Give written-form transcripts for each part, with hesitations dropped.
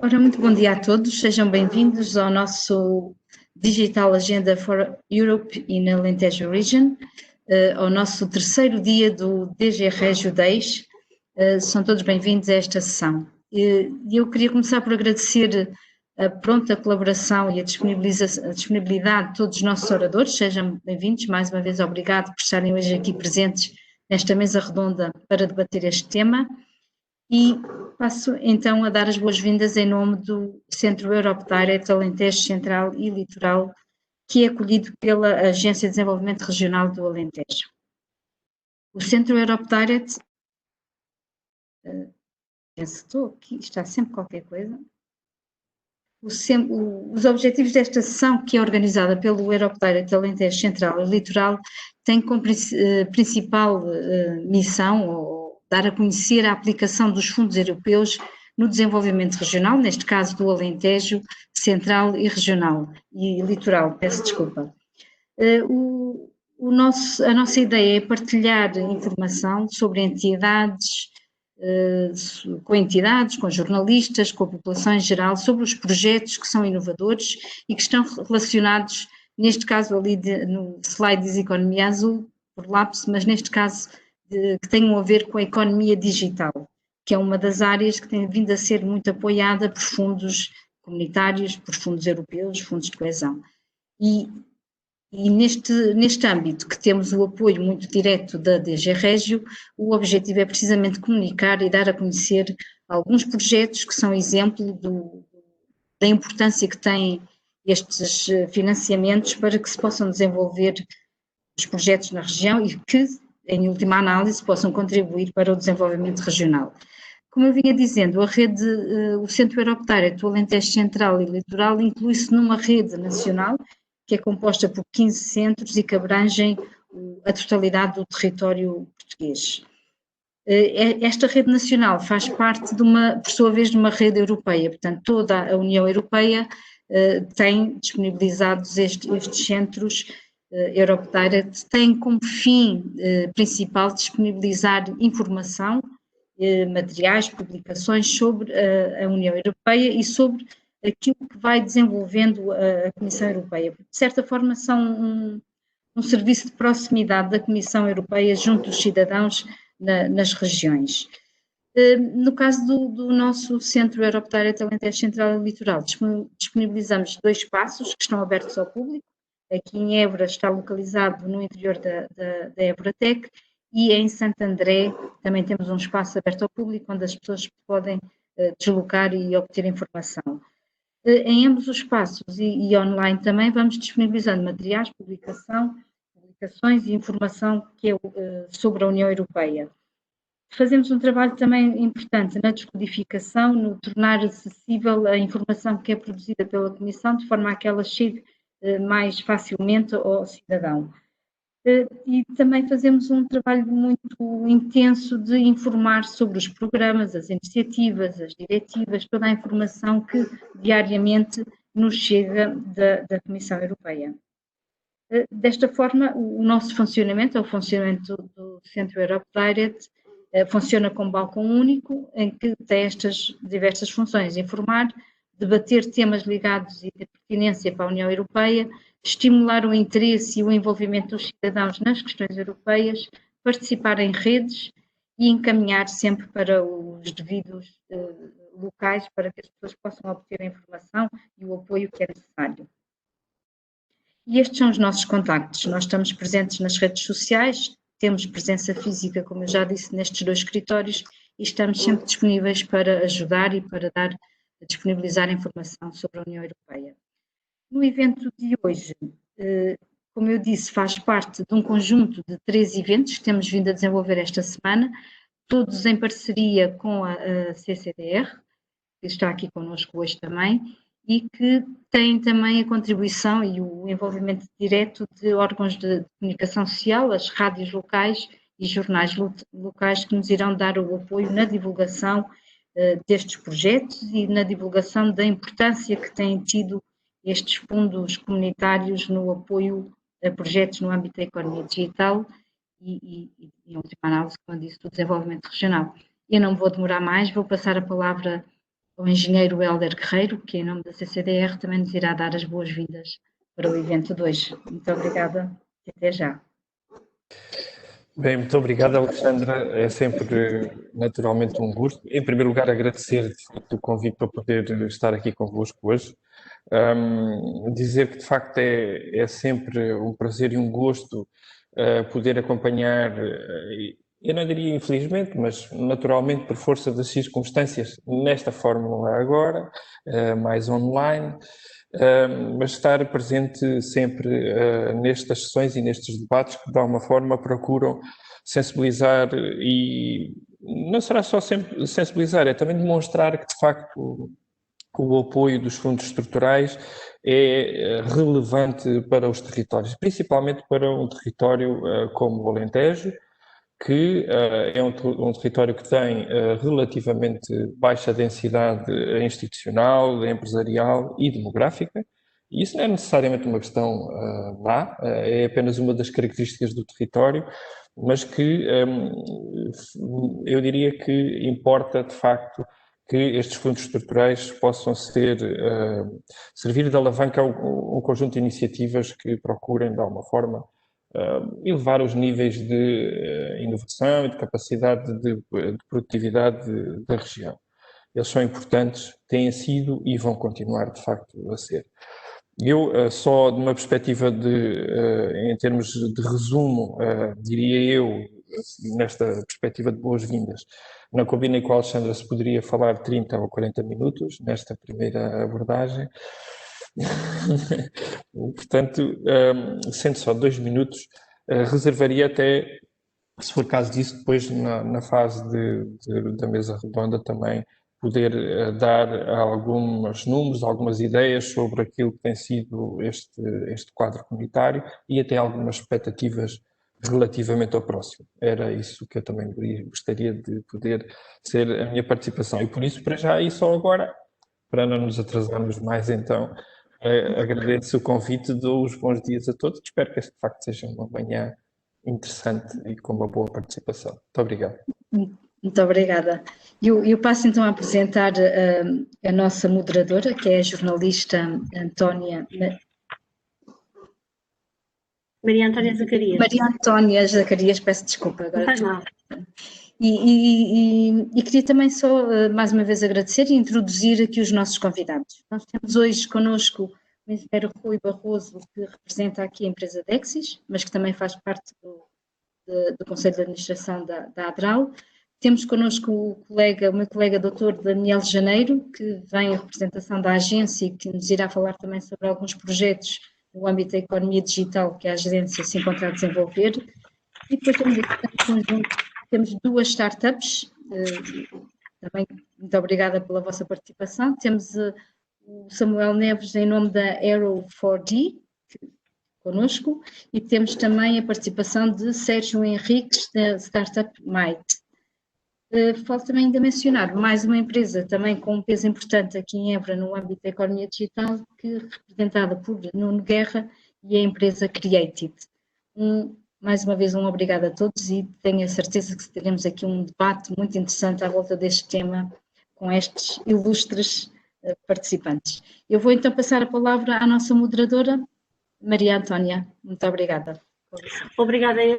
Ora, muito bom dia a todos, sejam bem-vindos ao nosso Digital Agenda for Europe in Alentejo Region, ao nosso terceiro dia do DG Regio Days. São todos bem-vindos a esta sessão. Eu queria começar por agradecer a pronta colaboração e a disponibilidade de todos os nossos oradores. Sejam bem-vindos, mais uma vez obrigado por estarem hoje aqui presentes nesta mesa redonda para debater este tema. E passo então a dar as boas-vindas em nome do Centro Europe Direct Alentejo Central e Litoral, que é acolhido pela Agência de Desenvolvimento Regional do Alentejo. O Centro Europe Direct, estou aqui, está sempre qualquer coisa. Os objetivos desta sessão, que é organizada pelo Europe Direct Alentejo Central e Litoral, tem como principal missão, ou dar a conhecer a aplicação dos fundos europeus no desenvolvimento regional, neste caso do Alentejo Central e Regional, e Litoral, peço desculpa. A nossa ideia é partilhar informação sobre entidades, com jornalistas, com a população em geral, sobre os projetos que são inovadores e que estão relacionados, neste caso ali no slide diz economia azul, por lapso, mas neste caso que tenham a ver com a economia digital, que é uma das áreas que tem vindo a ser muito apoiada por fundos comunitários, por fundos europeus, fundos de coesão. E neste âmbito, que temos o apoio muito direto da DG Regio, o objetivo é precisamente comunicar e dar a conhecer alguns projetos que são exemplo da importância que têm estes financiamentos para que se possam desenvolver os projetos na região e que, em última análise, possam contribuir para o desenvolvimento regional. Como eu vinha dizendo, o Centro Europe Direct do Alentejo Central e Litoral inclui-se numa rede nacional que é composta por 15 centros e que abrangem a totalidade do território português. Esta rede nacional faz parte por sua vez, de uma rede europeia, portanto, toda a União Europeia tem disponibilizados estes centros. Europe Direct tem como fim principal disponibilizar informação, materiais, publicações sobre a União Europeia e sobre aquilo que vai desenvolvendo a Comissão Europeia. De certa forma, são um serviço de proximidade da Comissão Europeia junto dos cidadãos nas regiões. No caso do nosso Centro Europe Direct Alentejo Central e Litoral, disponibilizamos 2 espaços que estão abertos ao público. Aqui em Évora está localizado no interior da Évora Tech e em Santo André também temos um espaço aberto ao público onde as pessoas podem deslocar e obter informação. Em ambos os espaços e online também vamos disponibilizando materiais, publicações e informação que é sobre a União Europeia. Fazemos um trabalho também importante na descodificação, no tornar acessível a informação que é produzida pela Comissão, de forma a que ela chegue mais facilmente ao cidadão. E também fazemos um trabalho muito intenso de informar sobre os programas, as iniciativas, as diretivas, toda a informação que diariamente nos chega da Comissão Europeia. Desta forma, o nosso funcionamento, o funcionamento do Centro Europe Direct, funciona com balcão único, em que tem estas diversas funções: informar, debater temas ligados e de pertinência para a União Europeia, estimular o interesse e o envolvimento dos cidadãos nas questões europeias, participar em redes e encaminhar sempre para os devidos locais para que as pessoas possam obter a informação e o apoio que é necessário. E estes são os nossos contactos. Nós estamos presentes nas redes sociais, temos presença física, como eu já disse, nestes 2 escritórios e estamos sempre disponíveis para ajudar e para disponibilizar informação sobre a União Europeia. No evento de hoje, como eu disse, faz parte de um conjunto de 3 eventos que temos vindo a desenvolver esta semana, todos em parceria com a CCDR, que está aqui connosco hoje também, e que tem também a contribuição e o envolvimento direto de órgãos de comunicação social, as rádios locais e jornais locais que nos irão dar o apoio na divulgação destes projetos e na divulgação da importância que têm tido estes fundos comunitários no apoio a projetos no âmbito da economia digital e em última análise, como disse, do desenvolvimento regional. Eu não vou demorar mais, vou passar a palavra ao engenheiro Hélder Guerreiro, que em nome da CCDR também nos irá dar as boas-vindas para o evento de hoje. Muito obrigada e até já. Bem, muito obrigado, Alexandra. É sempre naturalmente um gosto. Em primeiro lugar, agradecer de facto o convite para poder estar aqui convosco hoje. Dizer que de facto é sempre um prazer e um gosto poder acompanhar, eu não diria infelizmente, mas naturalmente por força das circunstâncias, nesta fórmula agora, mais online. Mas estar presente sempre nestas sessões e nestes debates que de alguma forma procuram sensibilizar e não será só sempre sensibilizar, é também demonstrar que de facto o apoio dos fundos estruturais é relevante para os territórios, principalmente para um território como o Alentejo, que é um território que tem relativamente baixa densidade institucional, empresarial e demográfica. E isso não é necessariamente uma questão má, é apenas uma das características do território, mas que eu diria que importa, de facto, que estes fundos estruturais possam servir de alavanca a um conjunto de iniciativas que procurem, de alguma forma, elevar os níveis de inovação e de capacidade de produtividade da região. Eles são importantes, têm sido e vão continuar, de facto, a ser. Eu, só de uma perspectiva em termos de resumo, diria eu, nesta perspectiva de boas-vindas, não combinei com a Alexandra se poderia falar 30 ou 40 minutos nesta primeira abordagem. Portanto, sendo só 2 minutos, reservaria até, se for caso disso, depois na fase da mesa redonda também poder dar alguns números, algumas ideias sobre aquilo que tem sido este quadro comunitário e até algumas expectativas relativamente ao próximo. Era isso que eu também gostaria de poder ser a minha participação. E por isso, para já, e só agora, para não nos atrasarmos mais então, agradeço o convite, dou os bons dias a todos. Espero que este de facto seja uma manhã interessante e com uma boa participação. Muito obrigado. Muito obrigada. Eu passo então a apresentar a nossa moderadora, que é a jornalista Antónia... Maria Antónia Zacarias. Maria Antónia Zacarias, peço desculpa. Agora. Não faz mal. E queria também só mais uma vez agradecer e introduzir aqui os nossos convidados. Nós temos hoje connosco o engenheiro Rui Barroso, que representa aqui a empresa Dexis, mas que também faz parte do Conselho de Administração da ADRAL. Temos connosco o meu colega Dr. Daniel Janeiro, que vem em representação da agência e que nos irá falar também sobre alguns projetos no âmbito da economia digital que a agência se encontra a desenvolver. E depois temos aqui em conjunto, temos 2 startups, também muito obrigada pela vossa participação. Temos o Samuel Neves em nome da Aero4D, connosco, e temos também a participação de Sérgio Henriques, da Startup Might. Falta também ainda mencionar mais uma empresa também com um peso importante aqui em Évora no âmbito da economia digital, que é representada por Nuno Guerra e a empresa Created. Mais uma vez, obrigado a todos e tenho a certeza que teremos aqui um debate muito interessante à volta deste tema com estes ilustres participantes. Eu vou então passar a palavra à nossa moderadora, Maria Antónia. Muito obrigada. Obrigada eu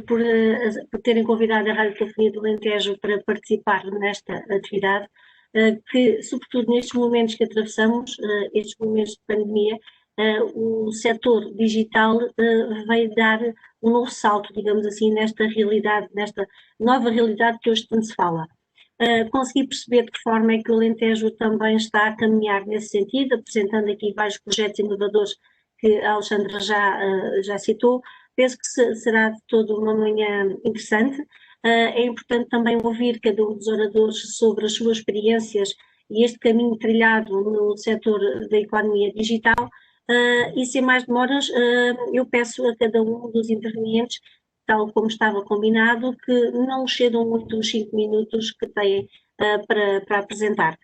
por terem convidado a Rádio Telefonia do Alentejo para participar nesta atividade, que, sobretudo nestes momentos que atravessamos, estes momentos de pandemia, o setor digital veio dar um novo salto, digamos assim, nesta realidade, nesta nova realidade que hoje tanto se fala. Consegui perceber de que forma é que o Alentejo também está a caminhar nesse sentido, apresentando aqui vários projetos inovadores que a Alexandra já citou. Penso que será de todo uma manhã interessante. É importante também ouvir cada um dos oradores sobre as suas experiências e este caminho trilhado no setor da economia digital. E sem mais demoras, eu peço a cada um dos intervenientes, tal como estava combinado, que não excedam muito os 5 minutos que têm para apresentar.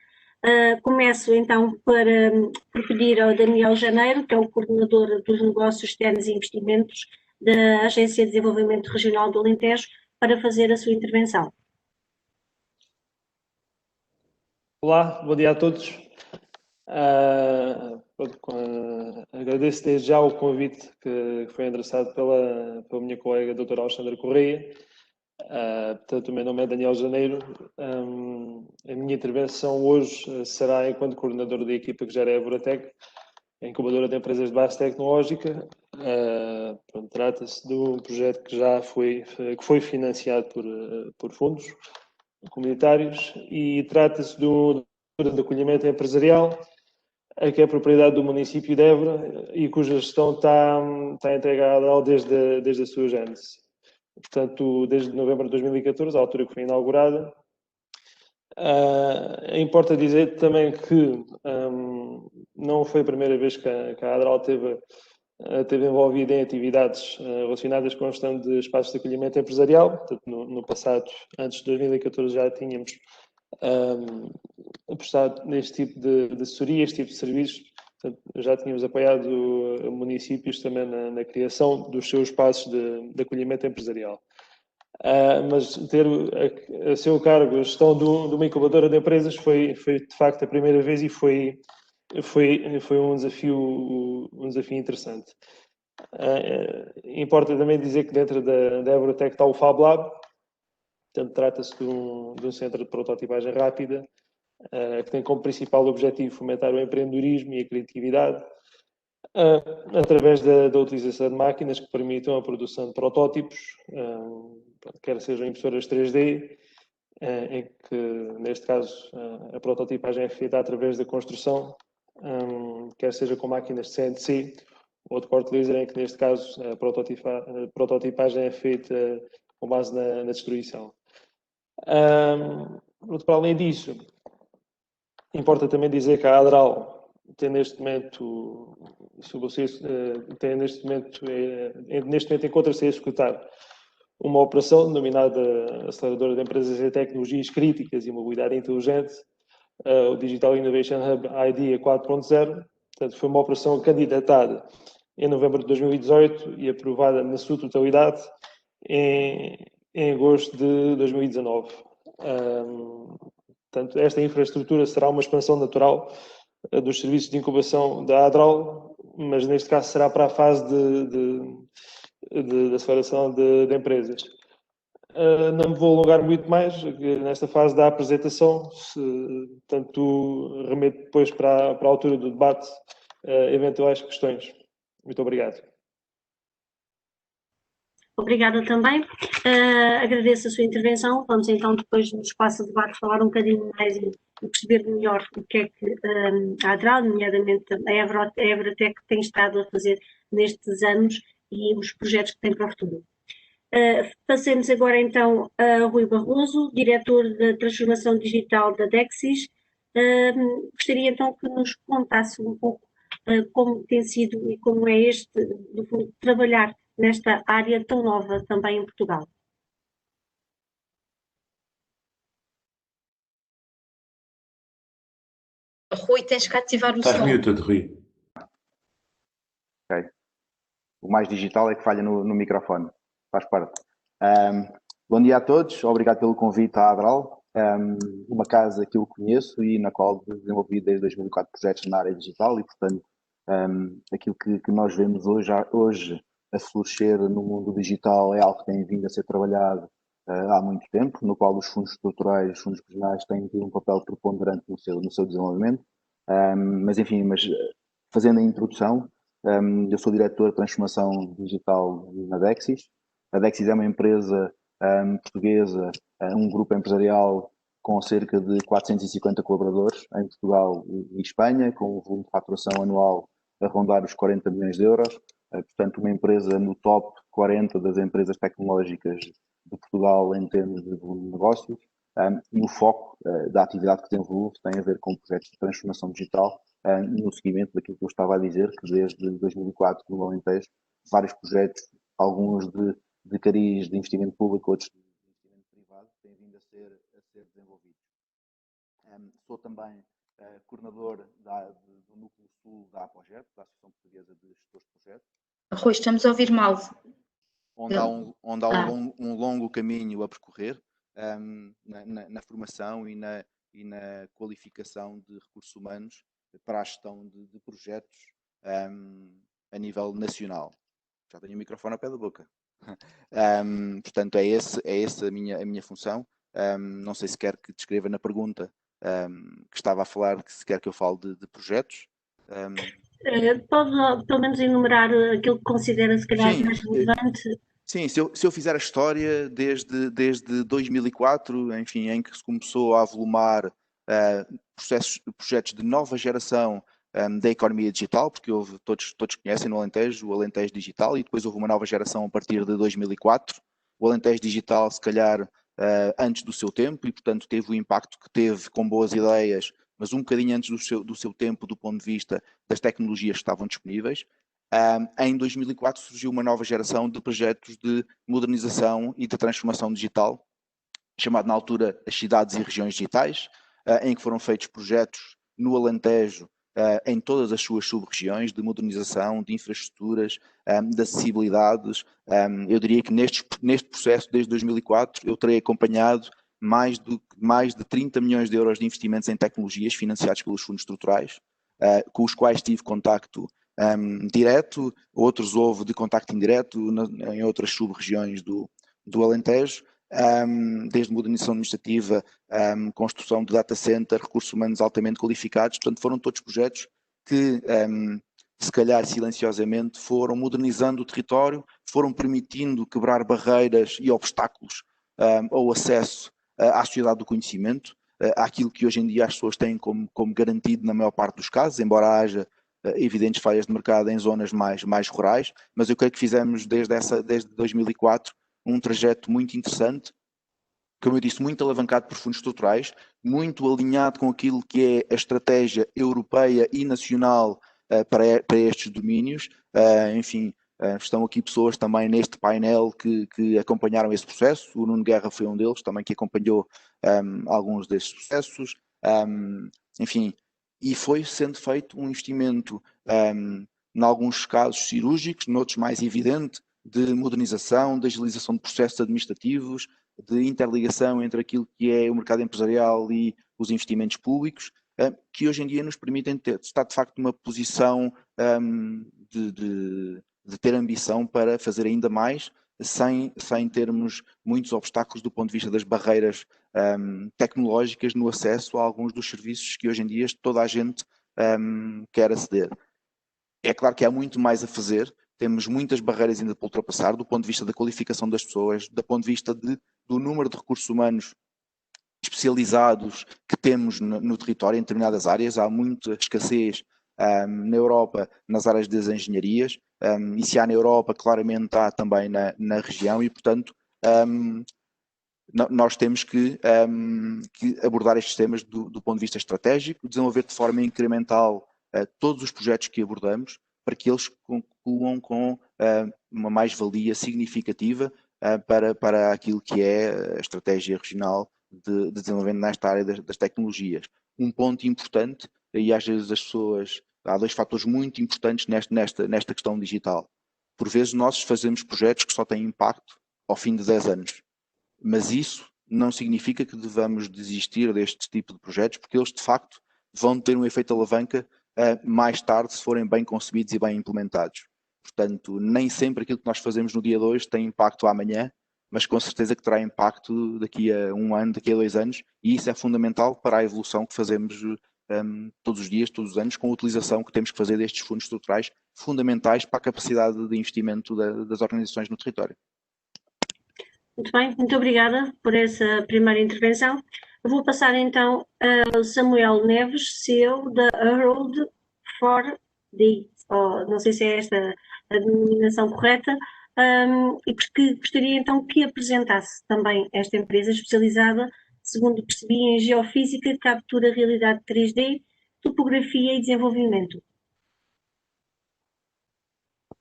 Começo então por pedir ao Daniel Janeiro, que é o coordenador dos negócios externos e investimentos da Agência de Desenvolvimento Regional do Alentejo, para fazer a sua intervenção. Olá, bom dia a todos. Agradeço desde já o convite que foi endereçado pela minha colega doutora Alexandra Correia. Portanto, o meu nome é Daniel Janeiro. A minha intervenção hoje será enquanto coordenador da equipa que gera a Evoratec, a incubadora de empresas de base tecnológica. Trata-se de um projeto que foi financiado por fundos comunitários e trata-se do de acolhimento empresarial, que é propriedade do município de Évora e cuja gestão está integrada desde a sua gênese. Portanto, desde novembro de 2014, a altura que foi inaugurada. Importa dizer também que não foi a primeira vez que a Adral esteve envolvida em atividades relacionadas com a gestão de espaços de acolhimento empresarial. Portanto, no passado, antes de 2014, já tínhamos apostado neste tipo de assessoria, este tipo de serviços. Portanto, já tínhamos apoiado municípios também na criação dos seus espaços de acolhimento empresarial. Mas ter a seu cargo a gestão de uma incubadora de empresas foi de facto a primeira vez e foi um desafio interessante. Importa também dizer que dentro da Evoratec está o Fab Lab. Portanto, trata-se de um centro de prototipagem rápida que tem como principal objetivo fomentar o empreendedorismo e a criatividade através da utilização de máquinas que permitam a produção de protótipos, quer sejam impressoras 3D, em que, neste caso, a prototipagem é feita através da construção, quer seja com máquinas de CNC ou de corte laser, em que, neste caso, a prototipagem é feita com base na destruição. Para além disso, importa também dizer que a Adral tem neste momento encontra-se a executar uma operação denominada Aceleradora de Empresas e Tecnologias Críticas e Mobilidade Inteligente, o Digital Innovation Hub IDEA 4.0. Portanto, foi uma operação candidatada em novembro de 2018 e aprovada na sua totalidade em agosto de 2019. Portanto, esta infraestrutura será uma expansão natural dos serviços de incubação da Adral, mas neste caso será para a fase de aceleração de empresas. Não me vou alongar muito mais nesta fase da apresentação, portanto, remeto depois para a altura do debate eventuais questões. Muito obrigado. Obrigada também. Agradeço a sua intervenção. Vamos então, depois no espaço de debate, falar um bocadinho mais e perceber melhor o que é que a Adral, nomeadamente a Evoratec, tem estado a fazer nestes anos e os projetos que tem para o futuro. Passemos agora então a Rui Barroso, diretor da Transformação Digital da Dexis. Gostaria então que nos contasse um pouco como tem sido e como é no fundo, trabalhar nesta área tão nova também em Portugal. Rui, tens que ativar o som. Estás muted, Rui. Ok. O mais digital é que falha no microfone. Faz parte. Bom dia a todos. Obrigado pelo convite à Adral. Uma casa que eu conheço e na qual desenvolvi desde 2004 projetos na área digital e, portanto, aquilo que nós vemos hoje a florescer no mundo digital é algo que tem vindo a ser trabalhado há muito tempo, no qual os fundos estruturais, os fundos regionais têm tido um papel preponderante no seu desenvolvimento. Mas fazendo a introdução, eu sou diretor de transformação digital na Dexis. A Dexis é uma empresa portuguesa, um grupo empresarial com cerca de 450 colaboradores em Portugal e Espanha, com um volume de faturação anual a rondar os 40 milhões de euros. Portanto, uma empresa no top 40 das empresas tecnológicas de Portugal em termos de volume de negócios. E o foco da atividade que desenvolve tem a ver com projetos de transformação digital no seguimento daquilo que eu estava a dizer, que desde 2004 no Alentejo, vários projetos, alguns de cariz de investimento público, outros de investimento privado, têm vindo a ser desenvolvidos. Sou também coordenador do Núcleo Sul da APOGEP, da Associação Portuguesa de Gestores de Projetos. Rui, estamos a ouvir mal. Onde há um longo caminho a percorrer na formação e na e na qualificação de recursos humanos para a gestão de projetos a nível nacional. Já tenho o microfone ao pé da boca. Portanto, é essa a minha função. Não sei se quer que descreva na pergunta que estava a falar, se quer que eu fale de projetos. Pode pelo menos enumerar aquilo que considera se calhar mais relevante? Sim, se eu fizer a história desde 2004, enfim, em que se começou a avolumar projetos de nova geração da economia digital, porque todos conhecem no Alentejo o Alentejo Digital, e depois houve uma nova geração a partir de 2004. O Alentejo Digital, se calhar, antes do seu tempo, e portanto teve o impacto que teve com boas ideias, mas um bocadinho antes do seu tempo, do ponto de vista das tecnologias que estavam disponíveis. Em 2004 surgiu uma nova geração de projetos de modernização e de transformação digital, chamado na altura as cidades e regiões digitais, em que foram feitos projetos no Alentejo, em todas as suas sub-regiões, de modernização, de infraestruturas, de acessibilidades. Eu diria que neste processo, desde 2004, eu terei acompanhado mais de 30 milhões de euros de investimentos em tecnologias financiados pelos fundos estruturais, com os quais tive contacto direto, outros houve de contacto indireto em outras sub-regiões do Alentejo, desde modernização administrativa, construção de data center, recursos humanos altamente qualificados. Portanto, foram todos projetos que, se calhar silenciosamente, foram modernizando o território, foram permitindo quebrar barreiras e obstáculos ao acesso à sociedade do conhecimento, àquilo que hoje em dia as pessoas têm como garantido na maior parte dos casos, embora haja evidentes falhas de mercado em zonas mais rurais, mas eu creio que fizemos desde 2004 um trajeto muito interessante, como eu disse, muito alavancado por fundos estruturais, muito alinhado com aquilo que é a estratégia europeia e nacional para estes domínios. Enfim, estão aqui pessoas também neste painel que acompanharam esse processo. O Nuno Guerra foi um deles, também que acompanhou alguns desses processos. Enfim, e foi sendo feito um investimento, em alguns casos cirúrgicos, noutros mais evidente, de modernização, de agilização de processos administrativos, de interligação entre aquilo que é o mercado empresarial e os investimentos públicos, que hoje em dia nos permitem estar de facto numa posição de ter ambição para fazer ainda mais, sem termos muitos obstáculos do ponto de vista das barreiras tecnológicas no acesso a alguns dos serviços que hoje em dia toda a gente quer aceder. É claro que há muito mais a fazer, temos muitas barreiras ainda para ultrapassar, do ponto de vista da qualificação das pessoas, do ponto de vista do número de recursos humanos especializados que temos no território, em determinadas áreas. Há muita escassez na Europa nas áreas das engenharias, e se há na Europa, claramente há também na região, e portanto nós temos que abordar estes temas do ponto de vista estratégico, desenvolver de forma incremental todos os projetos que abordamos, para que eles concluam com uma mais-valia significativa para aquilo que é a estratégia regional de desenvolvimento nesta área das tecnologias. Um ponto importante, e às vezes há dois fatores muito importantes nesta questão digital. Por vezes nós fazemos projetos que só têm impacto ao fim de 10 anos, mas isso não significa que devamos desistir deste tipo de projetos, porque eles de facto vão ter um efeito alavanca mais tarde, se forem bem concebidos e bem implementados. Portanto, nem sempre aquilo que nós fazemos no dia de hoje tem impacto amanhã, mas com certeza que terá impacto daqui a um ano, daqui a 2 anos, e isso é fundamental para a evolução que fazemos todos os dias, todos os anos, com a utilização que temos que fazer destes fundos estruturais fundamentais para a capacidade de investimento das organizações no território. Muito bem, muito obrigada por essa primeira intervenção. Eu vou passar então ao Samuel Neves, CEO da Herald 4D, não sei se é esta a denominação correta, e porque gostaria então que apresentasse também esta empresa especializada, segundo percebi, em geofísica, captura realidade 3D, topografia e desenvolvimento.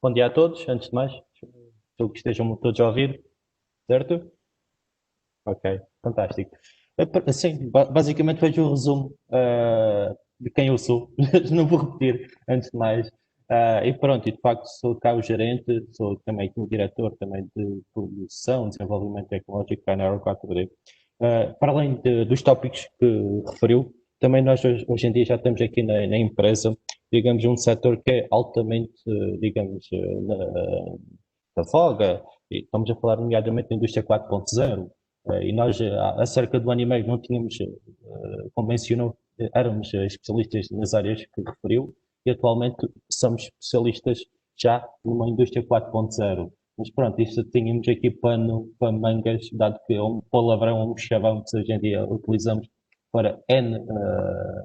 Bom dia a todos, antes de mais, espero que estejam todos a ouvir, certo? Ok, fantástico. Sim, basicamente vejo o resumo de quem eu sou, não vou repetir antes de mais. E pronto, e de facto sou cá o gerente, sou também o diretor também de produção, desenvolvimento tecnológico cá na Aero 4D. Para além dos tópicos que referiu, também nós hoje em dia já estamos aqui na empresa, digamos, um setor que é altamente, digamos, na voga, e estamos a falar nomeadamente da indústria 4.0, e nós há cerca de um ano e meio não tínhamos, como mencionou, éramos especialistas nas áreas que referiu, e atualmente somos especialistas já numa indústria 4.0. Mas pronto, isto tínhamos aqui pano para mangas, dado que é um palavrão, um chavão que hoje em dia utilizamos para N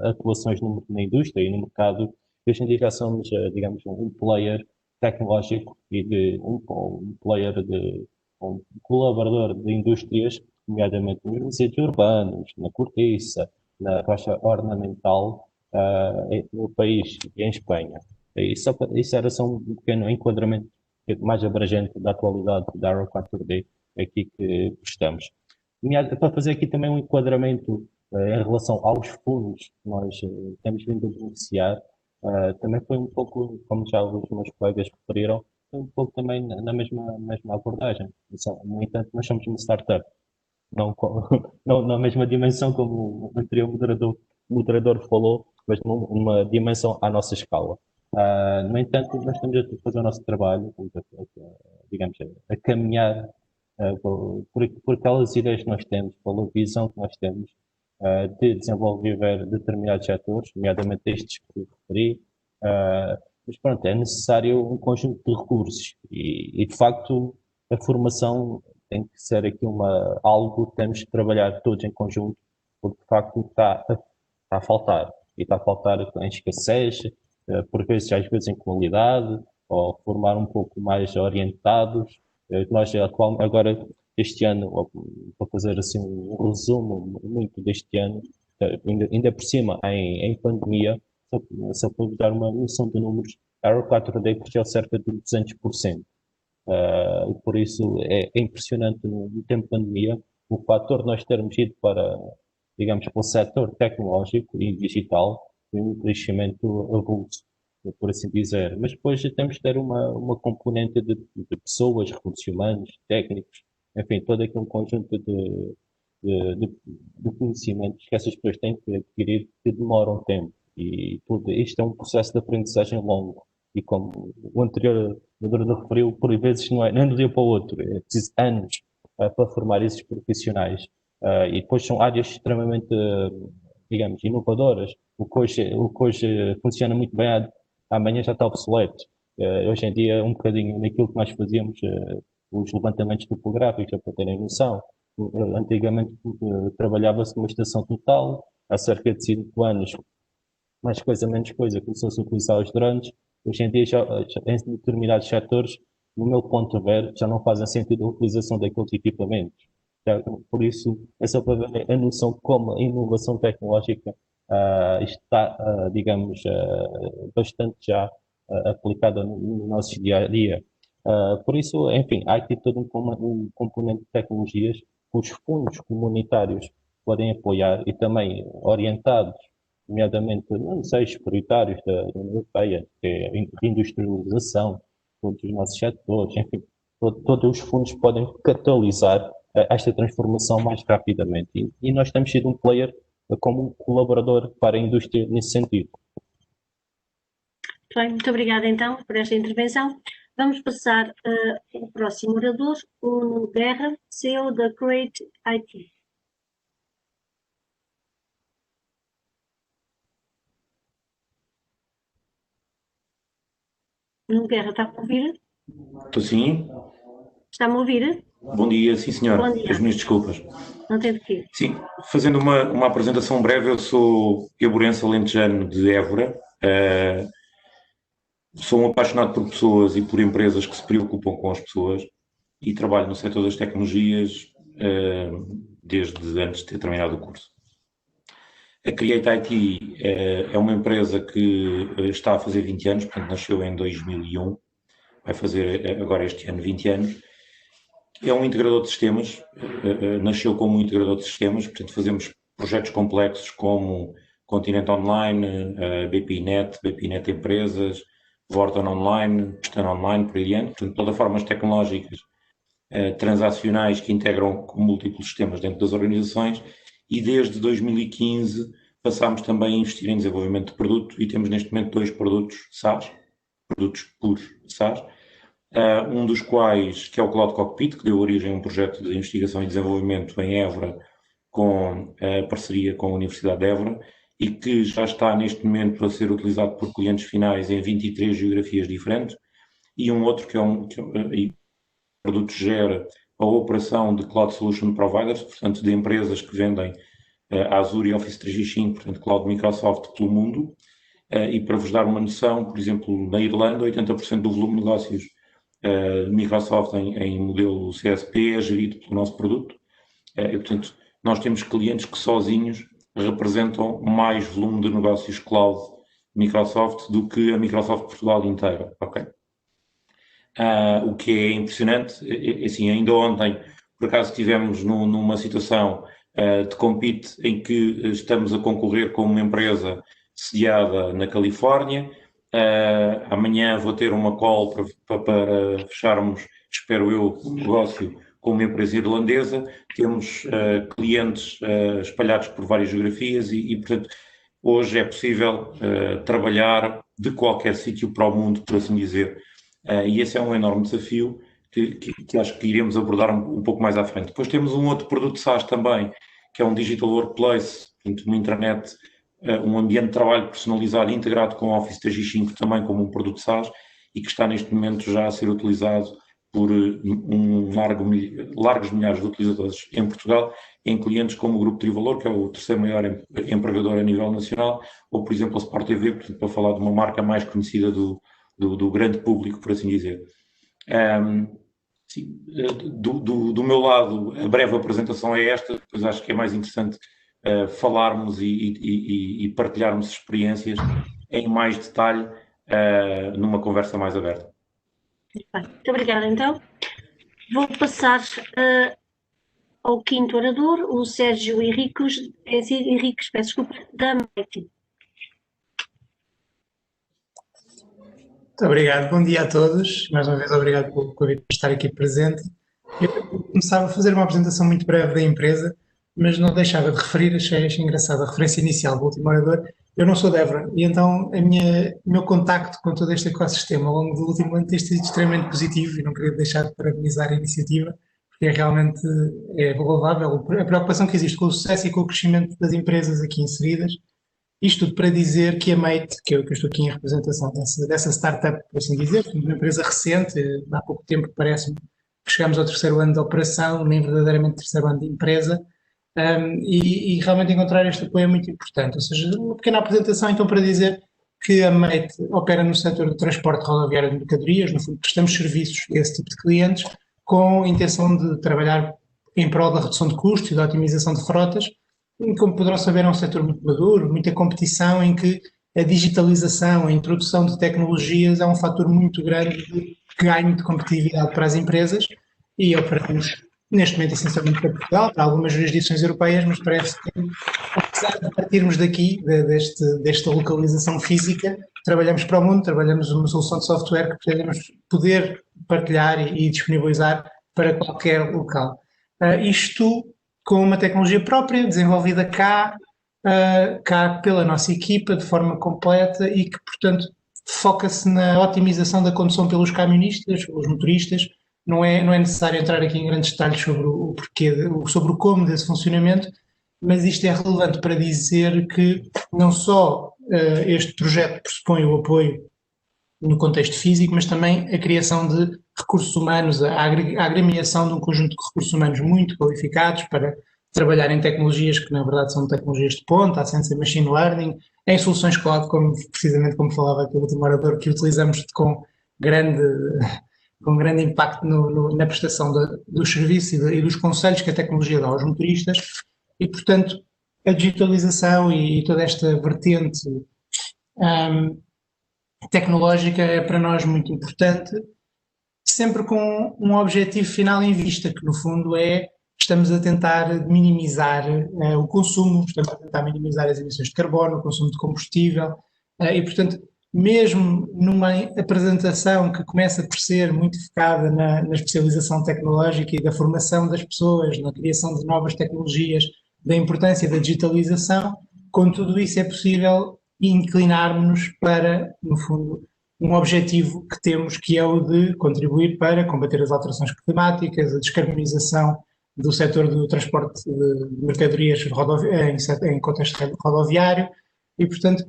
atuações na indústria e no mercado. E hoje em dia já somos, digamos, um player tecnológico e um player um colaborador de indústrias, nomeadamente nos tecidos urbanos, na cortiça, na rocha ornamental, no país e em Espanha. Isso era só um pequeno enquadramento mais abrangente da atualidade da Aero 4D aqui que estamos. Para fazer aqui também um enquadramento em relação aos fundos que nós temos vindo a beneficiar, também foi um pouco, como já os meus colegas referiram, foi um pouco também na mesma abordagem. No entanto, nós somos uma startup, não na mesma dimensão como o anterior moderador falou, mas numa dimensão à nossa escala. No entanto, nós estamos a fazer o nosso trabalho, digamos, a caminhar por aquelas ideias que nós temos, pela visão que nós temos de desenvolver determinados setores, nomeadamente estes que referi. Mas pronto, é necessário um conjunto de recursos e de facto a formação tem que ser aqui algo que temos que trabalhar todos em conjunto, porque de facto está a faltar. E está a faltar em escassez, por vezes, às vezes em qualidade, ou formar um pouco mais orientados. Nós agora, este ano, para fazer assim um resumo muito deste ano, ainda por cima, em pandemia, só para vos dar uma noção de números, a Aero 4D cresceu cerca de 200%. E por isso é impressionante no tempo de pandemia o fator de nós termos ido para, digamos, para o setor tecnológico e digital, um crescimento avulso, por assim dizer. Mas depois temos de ter uma componente de pessoas, recursos humanos, técnicos, enfim, todo aqui um conjunto de conhecimentos que essas pessoas têm que adquirir que demoram tempo. E isto é um processo de aprendizagem longo. E como o anterior moderador referiu, por vezes não é nem do dia para o outro, é preciso anos para formar esses profissionais. E depois são áreas extremamente, digamos, inovadoras. O que hoje funciona muito bem, amanhã já está obsoleto. Hoje em dia, um bocadinho naquilo que nós fazíamos, os levantamentos topográficos, para terem noção. Antigamente trabalhava-se numa estação total, há cerca de 5 anos, mais coisa, menos coisa, começou-se a utilizar os drones. Hoje em dia, já em determinados setores, no meu ponto de ver, já não fazem sentido a utilização daqueles equipamentos. Por isso, é só para ver a noção de como a inovação tecnológica está, digamos, bastante já aplicada no nosso dia a dia. Por isso, enfim, há aqui todo um componente de tecnologias que os fundos comunitários podem apoiar e também orientados, nomeadamente, não sei, prioritários da União Europeia, que é a industrialização, todos os nossos setores, enfim, todos os fundos podem catalisar esta transformação mais rapidamente. E nós temos sido um player como um colaborador para a indústria nesse sentido. Bem, muito obrigada então por esta intervenção. Vamos passar ao próximo orador, o Nuno Guerra, CEO da Create IT. Nuno Guerra, está-me a ouvir? Estou sim. Está-me a ouvir? Bom dia, sim senhor. Bom dia. As minhas desculpas. Não tem de quê. Sim, fazendo uma apresentação breve, eu sou Eburense Alentejano de Évora. Sou um apaixonado por pessoas e por empresas que se preocupam com as pessoas e trabalho no setor das tecnologias desde antes de ter terminado o curso. A Create IT é uma empresa que está a fazer 20 anos, portanto nasceu em 2001, vai fazer agora este ano 20 anos. É um integrador de sistemas, nasceu como um integrador de sistemas, portanto fazemos projetos complexos como Continente Online, BPNet Empresas, Vorton Online, Pestana Online, por aí adiante, portanto plataformas tecnológicas transacionais que integram com múltiplos sistemas dentro das organizações, e desde 2015 passámos também a investir em desenvolvimento de produto e temos neste momento 2 produtos SaaS, produtos puros SaaS, um dos quais, que é o Cloud Cockpit, que deu origem a um projeto de investigação e desenvolvimento em Évora, com a parceria com a Universidade de Évora, e que já está neste momento a ser utilizado por clientes finais em 23 geografias diferentes, e um outro que é o produto gera a operação de Cloud Solution Providers, portanto de empresas que vendem Azure e Office 365, portanto Cloud Microsoft pelo mundo, e para vos dar uma noção, por exemplo, na Irlanda 80% do volume de negócios Microsoft em modelo CSP é gerido pelo nosso produto, e portanto nós temos clientes que sozinhos representam mais volume de negócios cloud Microsoft do que a Microsoft Portugal inteira, ok? O que é impressionante, assim, ainda ontem, por acaso, estivemos numa situação de compete em que estamos a concorrer com uma empresa sediada na Califórnia. Amanhã vou ter uma call para fecharmos, espero eu, um negócio com uma empresa irlandesa. Temos clientes espalhados por várias geografias e, portanto, hoje é possível trabalhar de qualquer sítio para o mundo, por assim dizer. E esse é um enorme desafio que acho que iremos abordar um pouco mais à frente. Depois temos um outro produto SaaS também, que é um Digital Workplace, portanto, uma intranet, um ambiente de trabalho personalizado e integrado com Office 365 também como um produto SaaS, e que está neste momento já a ser utilizado por largos milhares de utilizadores em Portugal, em clientes como o Grupo Trivalor, que é o terceiro maior empregador a nível nacional, ou, por exemplo, a Sport TV, portanto, para falar de uma marca mais conhecida do grande público, por assim dizer. Sim, do meu lado, a breve apresentação é esta, pois acho que é mais interessante falarmos e partilharmos experiências em mais detalhe numa conversa mais aberta. Muito obrigada, então. Vou passar ao quinto orador, o Sérgio Henriques, peço desculpa, da Mighty. Muito obrigado, bom dia a todos. Mais uma vez, obrigado pelo convite por estar aqui presente. Eu começava a fazer uma apresentação muito breve da empresa, mas não deixava de referir, achei engraçada a referência inicial do último orador. Eu não sou de Évora e então o meu contacto com todo este ecossistema ao longo do último ano tem sido extremamente positivo e não queria deixar de parabenizar a iniciativa, porque realmente louvável a preocupação que existe com o sucesso e com o crescimento das empresas aqui inseridas. Isto tudo para dizer que a Mate, que eu estou aqui em representação dessa startup, por assim dizer, uma empresa recente, há pouco tempo parece-me que chegamos ao 3º ano de operação, nem verdadeiramente 3º ano de empresa, e realmente encontrar este apoio é muito importante. Ou seja, uma pequena apresentação então para dizer que a Mate opera no setor do transporte rodoviário de mercadorias, no fundo prestamos serviços a esse tipo de clientes com a intenção de trabalhar em prol da redução de custos e da otimização de frotas. Como poderão saber, é um setor muito maduro, muita competição, em que a digitalização, a introdução de tecnologias é um fator muito grande de ganho de competitividade para as empresas, e operamos neste momento essencialmente para Portugal, para algumas jurisdições europeias, mas parece que, apesar de partirmos daqui, desta localização física, trabalhamos para o mundo, trabalhamos uma solução de software que pretendemos poder partilhar e disponibilizar para qualquer local. Isto com uma tecnologia própria, desenvolvida cá pela nossa equipa, de forma completa, e que, portanto, foca-se na otimização da condução pelos camionistas, pelos motoristas. Não é necessário entrar aqui em grandes detalhes sobre o porquê, sobre o como desse funcionamento, mas isto é relevante para dizer que não só este projeto pressupõe o apoio no contexto físico, mas também a criação de recursos humanos, a agremiação de um conjunto de recursos humanos muito qualificados para trabalhar em tecnologias que na verdade são tecnologias de ponta, a ciência machine learning, em soluções cloud, precisamente como falava aqui o último orador, que utilizamos com grande impacto na prestação dos serviços e dos conselhos que a tecnologia dá aos motoristas, e portanto a digitalização e toda esta vertente tecnológica é para nós muito importante, sempre com um objetivo final em vista, que no fundo estamos a tentar minimizar o consumo, estamos a tentar minimizar as emissões de carbono, o consumo de combustível, e portanto mesmo numa apresentação que começa por ser muito focada na especialização tecnológica e da formação das pessoas, na criação de novas tecnologias, da importância da digitalização, com tudo isso é possível inclinarmos-nos para, no fundo, um objetivo que temos, que é o de contribuir para combater as alterações climáticas, a descarbonização do setor do transporte de mercadorias em contexto rodoviário e, portanto,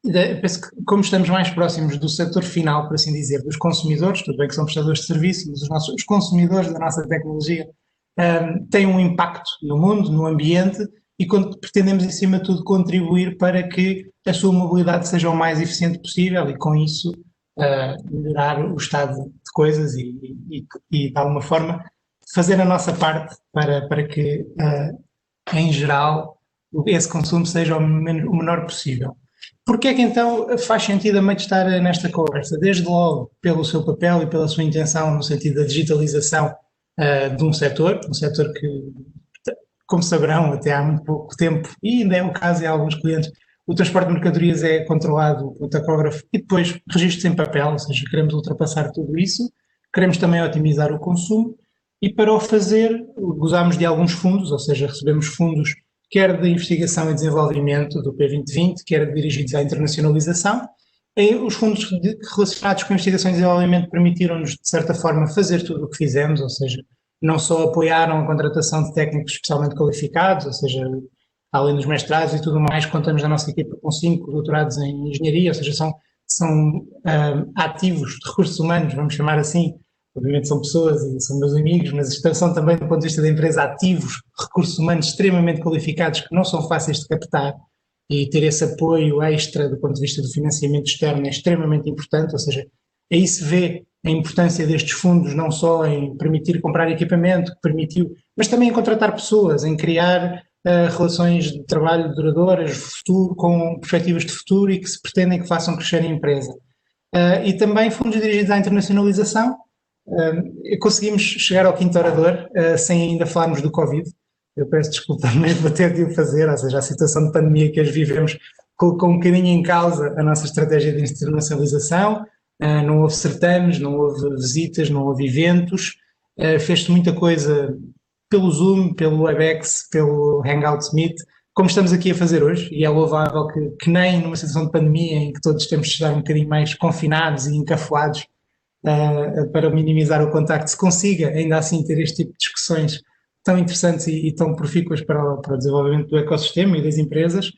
penso que como estamos mais próximos do setor final, por assim dizer, dos consumidores, tudo bem que são prestadores de serviço, mas os consumidores da nossa tecnologia têm um impacto no mundo, no ambiente, e pretendemos, em cima de tudo, contribuir para que a sua mobilidade seja o mais eficiente possível e, com isso, melhorar o estado de coisas e de alguma forma, fazer a nossa parte para que, em geral, esse consumo seja o menor possível. Porquê é que então faz sentido a Mate estar nesta conversa? Desde logo pelo seu papel e pela sua intenção no sentido da digitalização de um setor que, como saberão, até há muito pouco tempo, e ainda é o caso em alguns clientes, o transporte de mercadorias é controlado pelo tacógrafo e depois registros em papel, ou seja, queremos ultrapassar tudo isso, queremos também otimizar o consumo e para o fazer gozamos de alguns fundos, ou seja, recebemos fundos quer de investigação e desenvolvimento do P2020, quer dirigidos à internacionalização. E os fundos relacionados com investigação e desenvolvimento permitiram-nos, de certa forma, fazer tudo o que fizemos, ou seja, não só apoiaram a contratação de técnicos especialmente qualificados, ou seja, além dos mestrados e tudo mais, contamos na nossa equipa com 5 doutorados em engenharia, ou seja, são ativos de recursos humanos, vamos chamar assim. Obviamente são pessoas e são meus amigos, mas são também, do ponto de vista da empresa, ativos, recursos humanos extremamente qualificados que não são fáceis de captar, e ter esse apoio extra do ponto de vista do financiamento externo é extremamente importante, ou seja, aí se vê a importância destes fundos não só em permitir comprar equipamento, que permitiu, mas também em contratar pessoas, em criar relações de trabalho duradouras, futuro, com perspectivas de futuro e que se pretendem que façam crescer a empresa. E também fundos dirigidos à internacionalização. Conseguimos chegar ao quinto orador sem ainda falarmos do Covid. Eu peço desculpa, mas vou ter de o fazer, ou seja, a situação de pandemia que hoje vivemos colocou um bocadinho em causa a nossa estratégia de internacionalização. Não houve certames, não houve visitas, não houve eventos, fez-se muita coisa pelo Zoom, pelo Webex, pelo Hangouts Meet, como estamos aqui a fazer hoje, e é louvável que nem numa situação de pandemia em que todos temos de estar um bocadinho mais confinados e encafuados para minimizar o contacto, se consiga ainda assim ter este tipo de discussões tão interessantes e tão profícuas para o desenvolvimento do ecossistema e das empresas.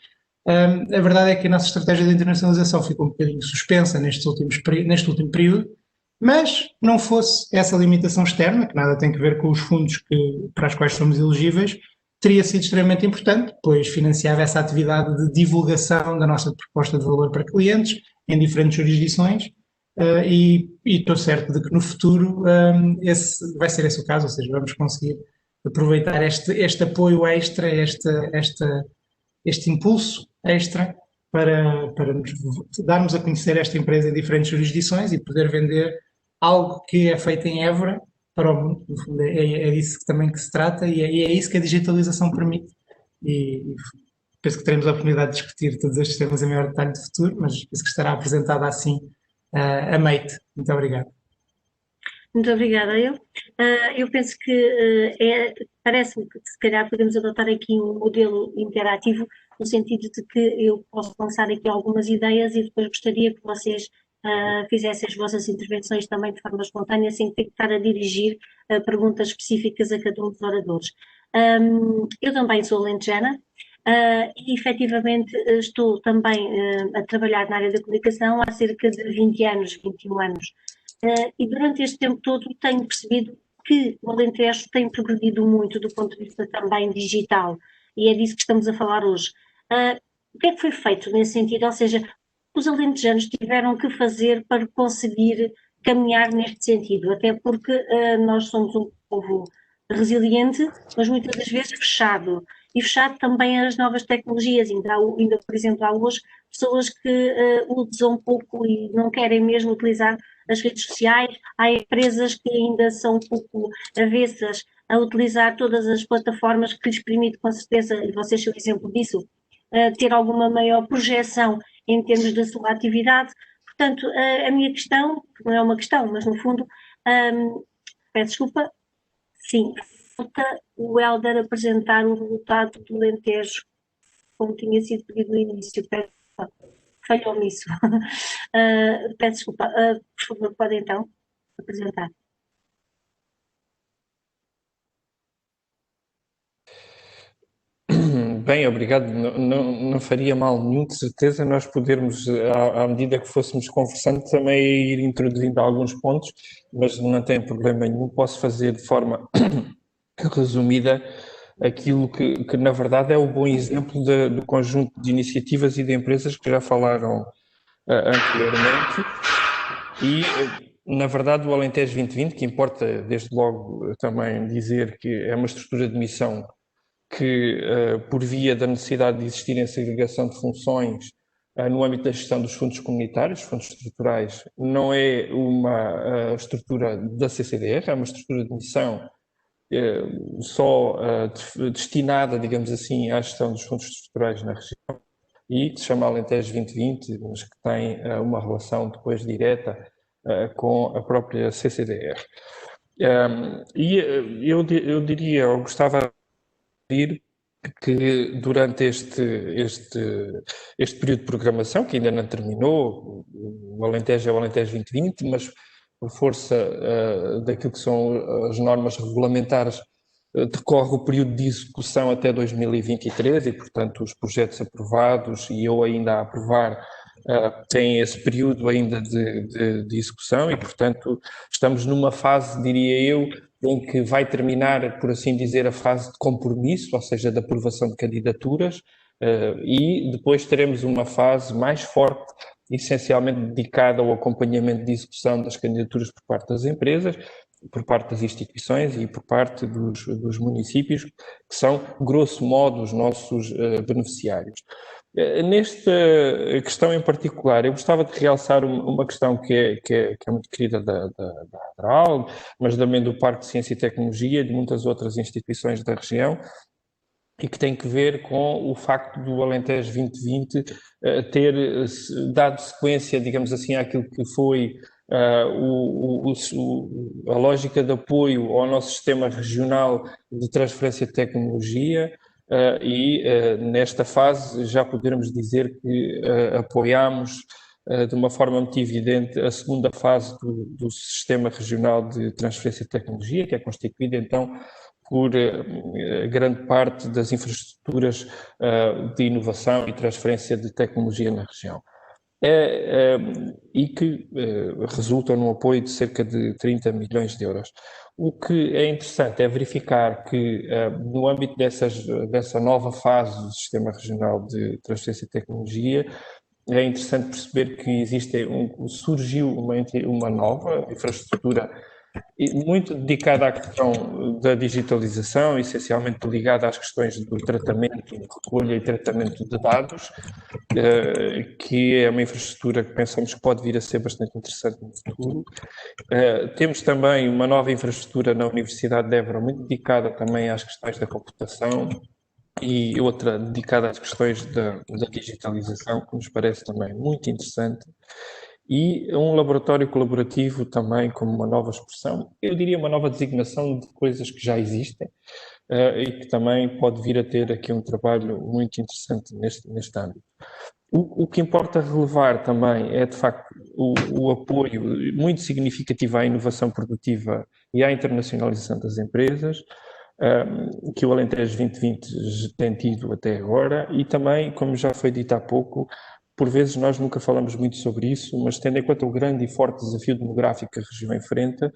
A verdade é que a nossa estratégia de internacionalização ficou um bocadinho suspensa neste último período, mas não fosse essa limitação externa, que nada tem a ver com os fundos para os quais somos elegíveis, teria sido extremamente importante, pois financiava essa atividade de divulgação da nossa proposta de valor para clientes em diferentes jurisdições, e estou certo de que no futuro vai ser esse o caso, ou seja, vamos conseguir aproveitar este apoio extra, este impulso extra para nos darmos a conhecer esta empresa em diferentes jurisdições e poder vender algo que é feito em Évora para o mundo. No fundo, é disso também que se trata e é isso que a digitalização permite. E penso que teremos a oportunidade de discutir todos estes temas em maior detalhe de futuro, mas penso que estará apresentada assim a Mate. Muito obrigado. Muito obrigada, eu penso que parece-me que se calhar podemos adotar aqui um modelo interativo, no sentido de que eu posso lançar aqui algumas ideias e depois gostaria que vocês fizessem as vossas intervenções também de forma espontânea, sem ter que estar a dirigir perguntas específicas a cada um dos oradores. Eu também sou alentejana, e efetivamente estou também a trabalhar na área da comunicação há cerca de 20 anos, 21 anos. E durante este tempo todo tenho percebido que o Alentejo tem progredido muito do ponto de vista também digital, e é disso que estamos a falar hoje. O que é que foi feito nesse sentido? Ou seja, os alentejanos tiveram que fazer para conseguir caminhar neste sentido, até porque nós somos um povo resiliente, mas muitas das vezes fechado, e fechado também às novas tecnologias. Ainda por exemplo, há hoje pessoas que usam pouco e não querem mesmo utilizar as redes sociais, há empresas que ainda são um pouco avessas a utilizar todas as plataformas, que lhes permite com certeza, e vocês são exemplo disso, ter alguma maior projeção em termos da sua atividade. Portanto, a minha questão, não é uma questão, mas no fundo, peço desculpa, sim, falta o Hélder apresentar o resultado do Alentejo, como tinha sido pedido no início. Falhou-me isso. Peço desculpa. Por favor, pode então apresentar. Bem, obrigado. Não faria mal nenhum, de certeza, nós podermos, à medida que fôssemos conversando, também ir introduzindo alguns pontos, mas não tem problema nenhum. Posso fazer de forma resumida aquilo que na verdade é o bom exemplo do conjunto de iniciativas e de empresas que já falaram anteriormente. E, na verdade, o Alentejo 2020, que importa desde logo também dizer que é uma estrutura de missão que, por via da necessidade de existir em segregação de funções no âmbito da gestão dos fundos comunitários, fundos estruturais, não é uma estrutura da CCDR, é uma estrutura de missão só destinada, digamos assim, à gestão dos fundos estruturais na região e que se chama Alentejo 2020, mas que tem uma relação depois direta com a própria CCDR. Eu diria, eu gostava que durante este período de programação, que ainda não terminou, o Alentejo é o Alentejo 2020, mas por força daquilo que são as normas regulamentares, decorre o período de execução até 2023 e, portanto, os projetos aprovados e eu ainda a aprovar têm esse período ainda de execução e, portanto, estamos numa fase, diria eu, em que vai terminar, por assim dizer, a fase de compromisso, ou seja, de aprovação de candidaturas, e depois teremos uma fase mais forte, essencialmente dedicada ao acompanhamento de execução das candidaturas por parte das empresas, por parte das instituições e por parte dos municípios, que são, grosso modo, os nossos beneficiários. Nesta questão em particular, eu gostava de realçar uma questão que é muito querida da ADRAL, mas também do Parque de Ciência e Tecnologia e de muitas outras instituições da região, e que tem que ver com o facto do Alentejo 2020 ter dado sequência, digamos assim, àquilo que foi a lógica de apoio ao nosso sistema regional de transferência de tecnologia, e nesta fase já podermos dizer que apoiámos de uma forma muito evidente a segunda fase do sistema regional de transferência de tecnologia, que é constituída então por grande parte das infraestruturas de inovação e transferência de tecnologia na região. E que resultam num apoio de cerca de 30 milhões de euros. O que é interessante é verificar que, no âmbito dessa nova fase do Sistema Regional de Transferência de Tecnologia, é interessante perceber que surgiu uma nova infraestrutura muito dedicada à questão da digitalização, essencialmente ligada às questões do tratamento, recolha e tratamento de dados, que é uma infraestrutura que pensamos que pode vir a ser bastante interessante no futuro. Temos também uma nova infraestrutura na Universidade de Évora, muito dedicada também às questões da computação, e outra dedicada às questões da digitalização, que nos parece também muito interessante. E um laboratório colaborativo também como uma nova expressão, eu diria uma nova designação de coisas que já existem e que também pode vir a ter aqui um trabalho muito interessante neste âmbito. O que importa relevar também é, de facto, o apoio muito significativo à inovação produtiva e à internacionalização das empresas, que o Alentejo 2020 tem tido até agora, e também, como já foi dito há pouco, por vezes nós nunca falamos muito sobre isso, mas tendo em conta o grande e forte desafio demográfico que a região enfrenta,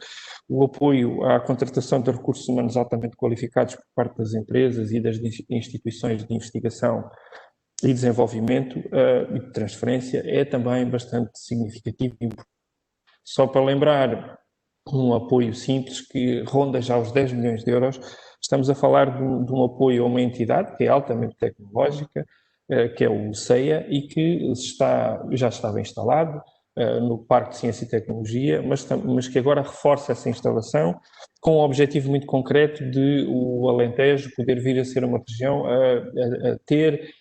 o apoio à contratação de recursos humanos altamente qualificados por parte das empresas e das instituições de investigação e desenvolvimento e de transferência é também bastante significativo. Só para lembrar, um apoio simples que ronda já os 10 milhões de euros, estamos a falar de um apoio a uma entidade que é altamente tecnológica, que é o CEIA, e que já estava instalado no Parque de Ciência e Tecnologia, mas que agora reforça essa instalação com um objetivo muito concreto de o Alentejo poder vir a ser uma região a ter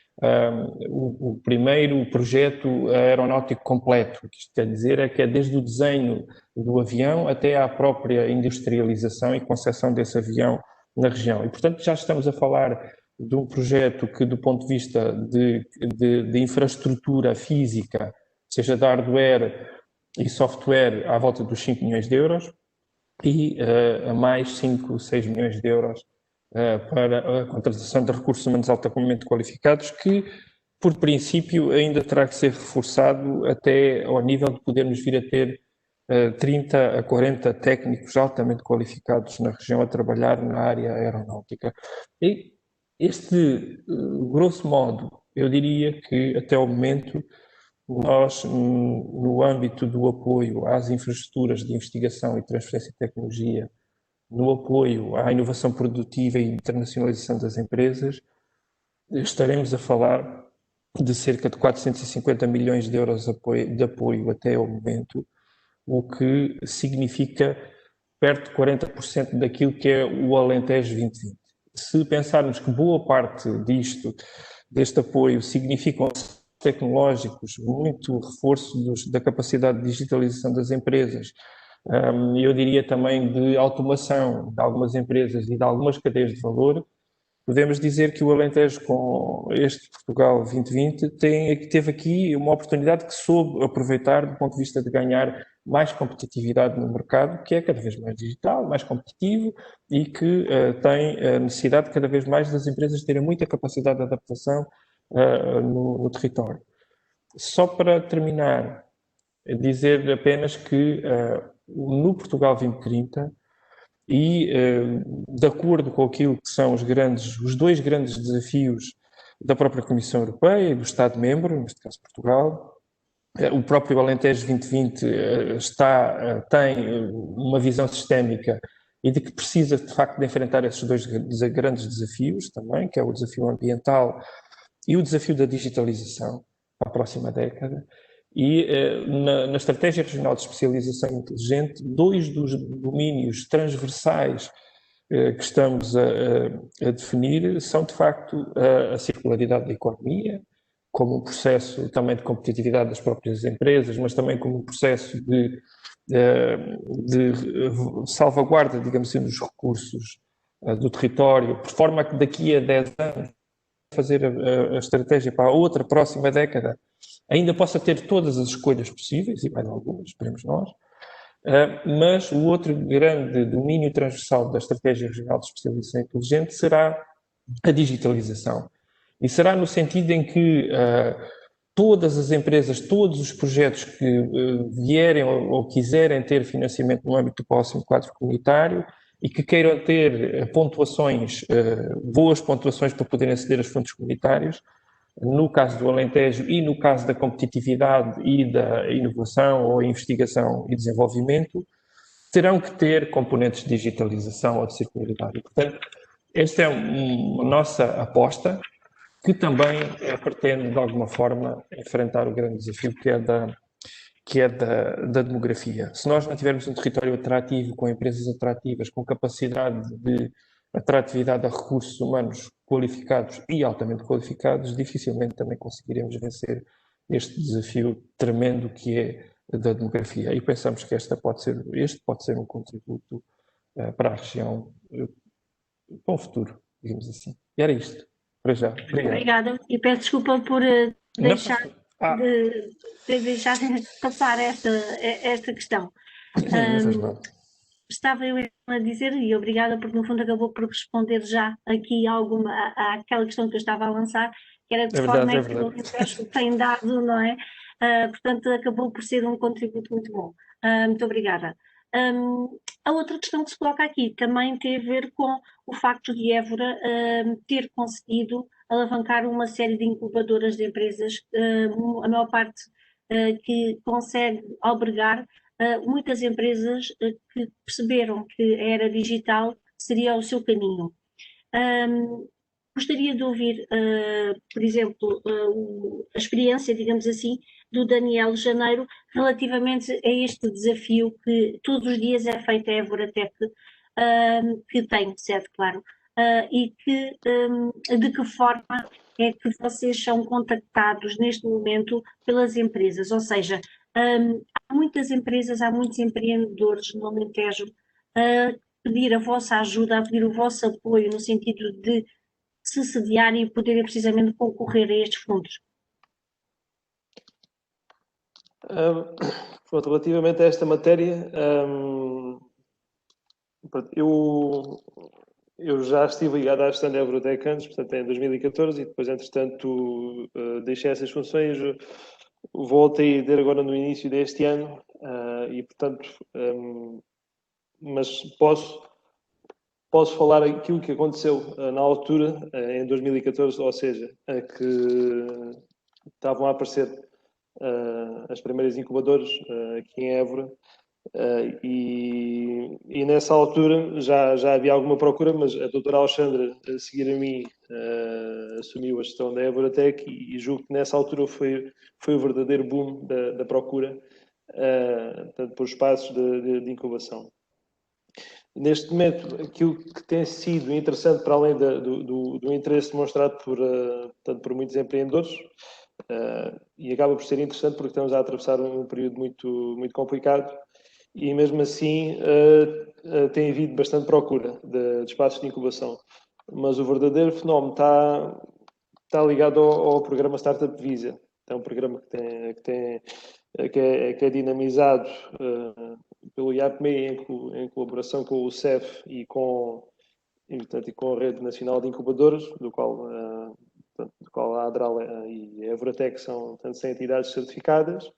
o primeiro projeto aeronáutico completo. O que isto quer dizer é que é desde o desenho do avião até à própria industrialização e concepção desse avião na região. E, portanto, já estamos a falar de um projeto que, do ponto de vista de infraestrutura física, seja de hardware e software, à volta dos 5 milhões de euros, e a mais 5, 6 milhões de euros para a contratação de recursos humanos altamente qualificados, que, por princípio, ainda terá que ser reforçado até ao nível de podermos vir a ter 30 a 40 técnicos altamente qualificados na região a trabalhar na área aeronáutica. E este, grosso modo, eu diria que até ao momento nós, no âmbito do apoio às infraestruturas de investigação e transferência de tecnologia, no apoio à inovação produtiva e internacionalização das empresas, estaremos a falar de cerca de 450 milhões de euros de apoio até ao momento, o que significa perto de 40% daquilo que é o Alentejo 2020. Se pensarmos que boa parte deste apoio significam tecnológicos, muito reforço da capacidade de digitalização das empresas, eu diria também de automação de algumas empresas e de algumas cadeias de valor, podemos dizer que o Alentejo, com este Portugal 2020, teve aqui uma oportunidade que soube aproveitar do ponto de vista de ganhar mais competitividade no mercado, que é cada vez mais digital, mais competitivo e que tem a necessidade cada vez mais das empresas terem muita capacidade de adaptação no território. Só para terminar, dizer apenas que no Portugal 2030 e de acordo com aquilo que são os dois grandes desafios da própria Comissão Europeia e do Estado-membro, neste caso Portugal, o próprio Alentejo 2020 tem uma visão sistémica e de que precisa de facto de enfrentar esses dois grandes desafios também, que é o desafio ambiental e o desafio da digitalização para a próxima década. E na Estratégia Regional de Especialização Inteligente, dois dos domínios transversais que estamos a definir são, de facto, a circularidade da economia, como um processo também de competitividade das próprias empresas, mas também como um processo de salvaguarda, digamos assim, dos recursos do território, por forma que daqui a 10 anos fazer a estratégia para a outra próxima década ainda possa ter todas as escolhas possíveis, e mais algumas, esperemos nós, mas o outro grande domínio transversal da Estratégia Regional de Especialização Inteligente será a digitalização. E será no sentido em que todas as empresas, todos os projetos que vierem ou quiserem ter financiamento no âmbito do próximo quadro comunitário e que queiram ter pontuações, boas pontuações para poderem aceder aos fundos comunitários, no caso do Alentejo e no caso da competitividade e da inovação ou investigação e desenvolvimento, terão que ter componentes de digitalização ou de circularidade. E, portanto, esta é uma nossa aposta, que também pretende, de alguma forma, enfrentar o grande desafio que é da demografia. Se nós não tivermos um território atrativo, com empresas atrativas, com capacidade de atratividade a recursos humanos qualificados e altamente qualificados, dificilmente também conseguiremos vencer este desafio tremendo que é da demografia. E pensamos que este pode ser um contributo para a região, para o futuro, digamos assim. E era isto, para já. Obrigada. E peço desculpa por deixar de passar esta questão. Estava eu a dizer, e obrigada, porque no fundo acabou por responder já aqui àquela questão que eu estava a lançar, que era de que forma é que o Alentejo tem dado, não é? Portanto, acabou por ser um contributo muito bom. Muito obrigada. A outra questão que se coloca aqui também tem a ver com o facto de Évora ter conseguido alavancar uma série de incubadoras de empresas, a maior parte que consegue albergar muitas empresas que perceberam que a era digital seria o seu caminho. Gostaria de ouvir, por exemplo, a experiência, digamos assim, do Daniel Janeiro relativamente a este desafio que todos os dias é feito a Évora Tech, que tem sede, claro, e de que forma é que vocês são contactados neste momento pelas empresas, ou seja, há muitas empresas, há muitos empreendedores no Alentejo a pedir a vossa ajuda, a pedir o vosso apoio no sentido de se sediarem e poderem precisamente concorrer a estes fundos. Relativamente a esta matéria, eu já estive ligado à gestão da Eurotech antes, portanto em 2014, e depois, entretanto, deixei essas funções, voltei a ter agora no início deste ano, e portanto, mas posso falar aquilo que aconteceu na altura, em 2014, ou seja, que estavam a aparecer as primeiras incubadoras aqui em Évora, e nessa altura já havia alguma procura, mas a doutora Alexandra, a seguir a mim, assumiu a gestão da Eurotech, e julgo que nessa altura foi o verdadeiro boom da procura, tanto por espaços de incubação. Neste momento, aquilo que tem sido interessante, para além do interesse demonstrado por muitos empreendedores, e acaba por ser interessante porque estamos a atravessar um período muito, muito complicado, e mesmo assim tem havido bastante procura de espaços de incubação. Mas o verdadeiro fenómeno está ligado ao programa Startup Visa. É um programa que é dinamizado pelo IAPME em colaboração com o CEF e com a Rede Nacional de Incubadoras, do qual a ADRAL e a Eurotech são entidades certificadas,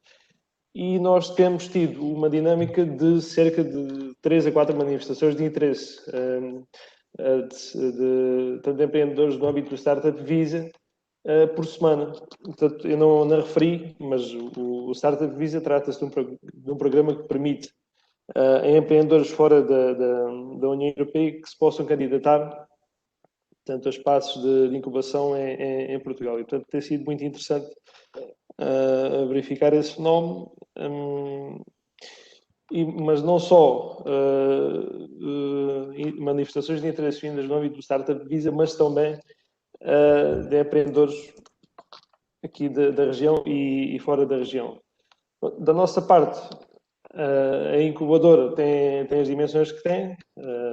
e nós temos tido uma dinâmica de cerca de 3 a 4 manifestações de interesse tanto de empreendedores no âmbito do Startup Visa por semana. Portanto, eu não referi, mas o Startup Visa trata-se de um programa que permite a empreendedores fora da União Europeia que se possam candidatar, portanto, a espaços de incubação em Portugal. E, portanto, tem sido muito interessante a verificar esse fenómeno, mas não só manifestações de interesse vindas no âmbito do Startup Visa, mas também de empreendedores aqui da região e fora da região. Da nossa parte, a incubadora tem as dimensões que tem,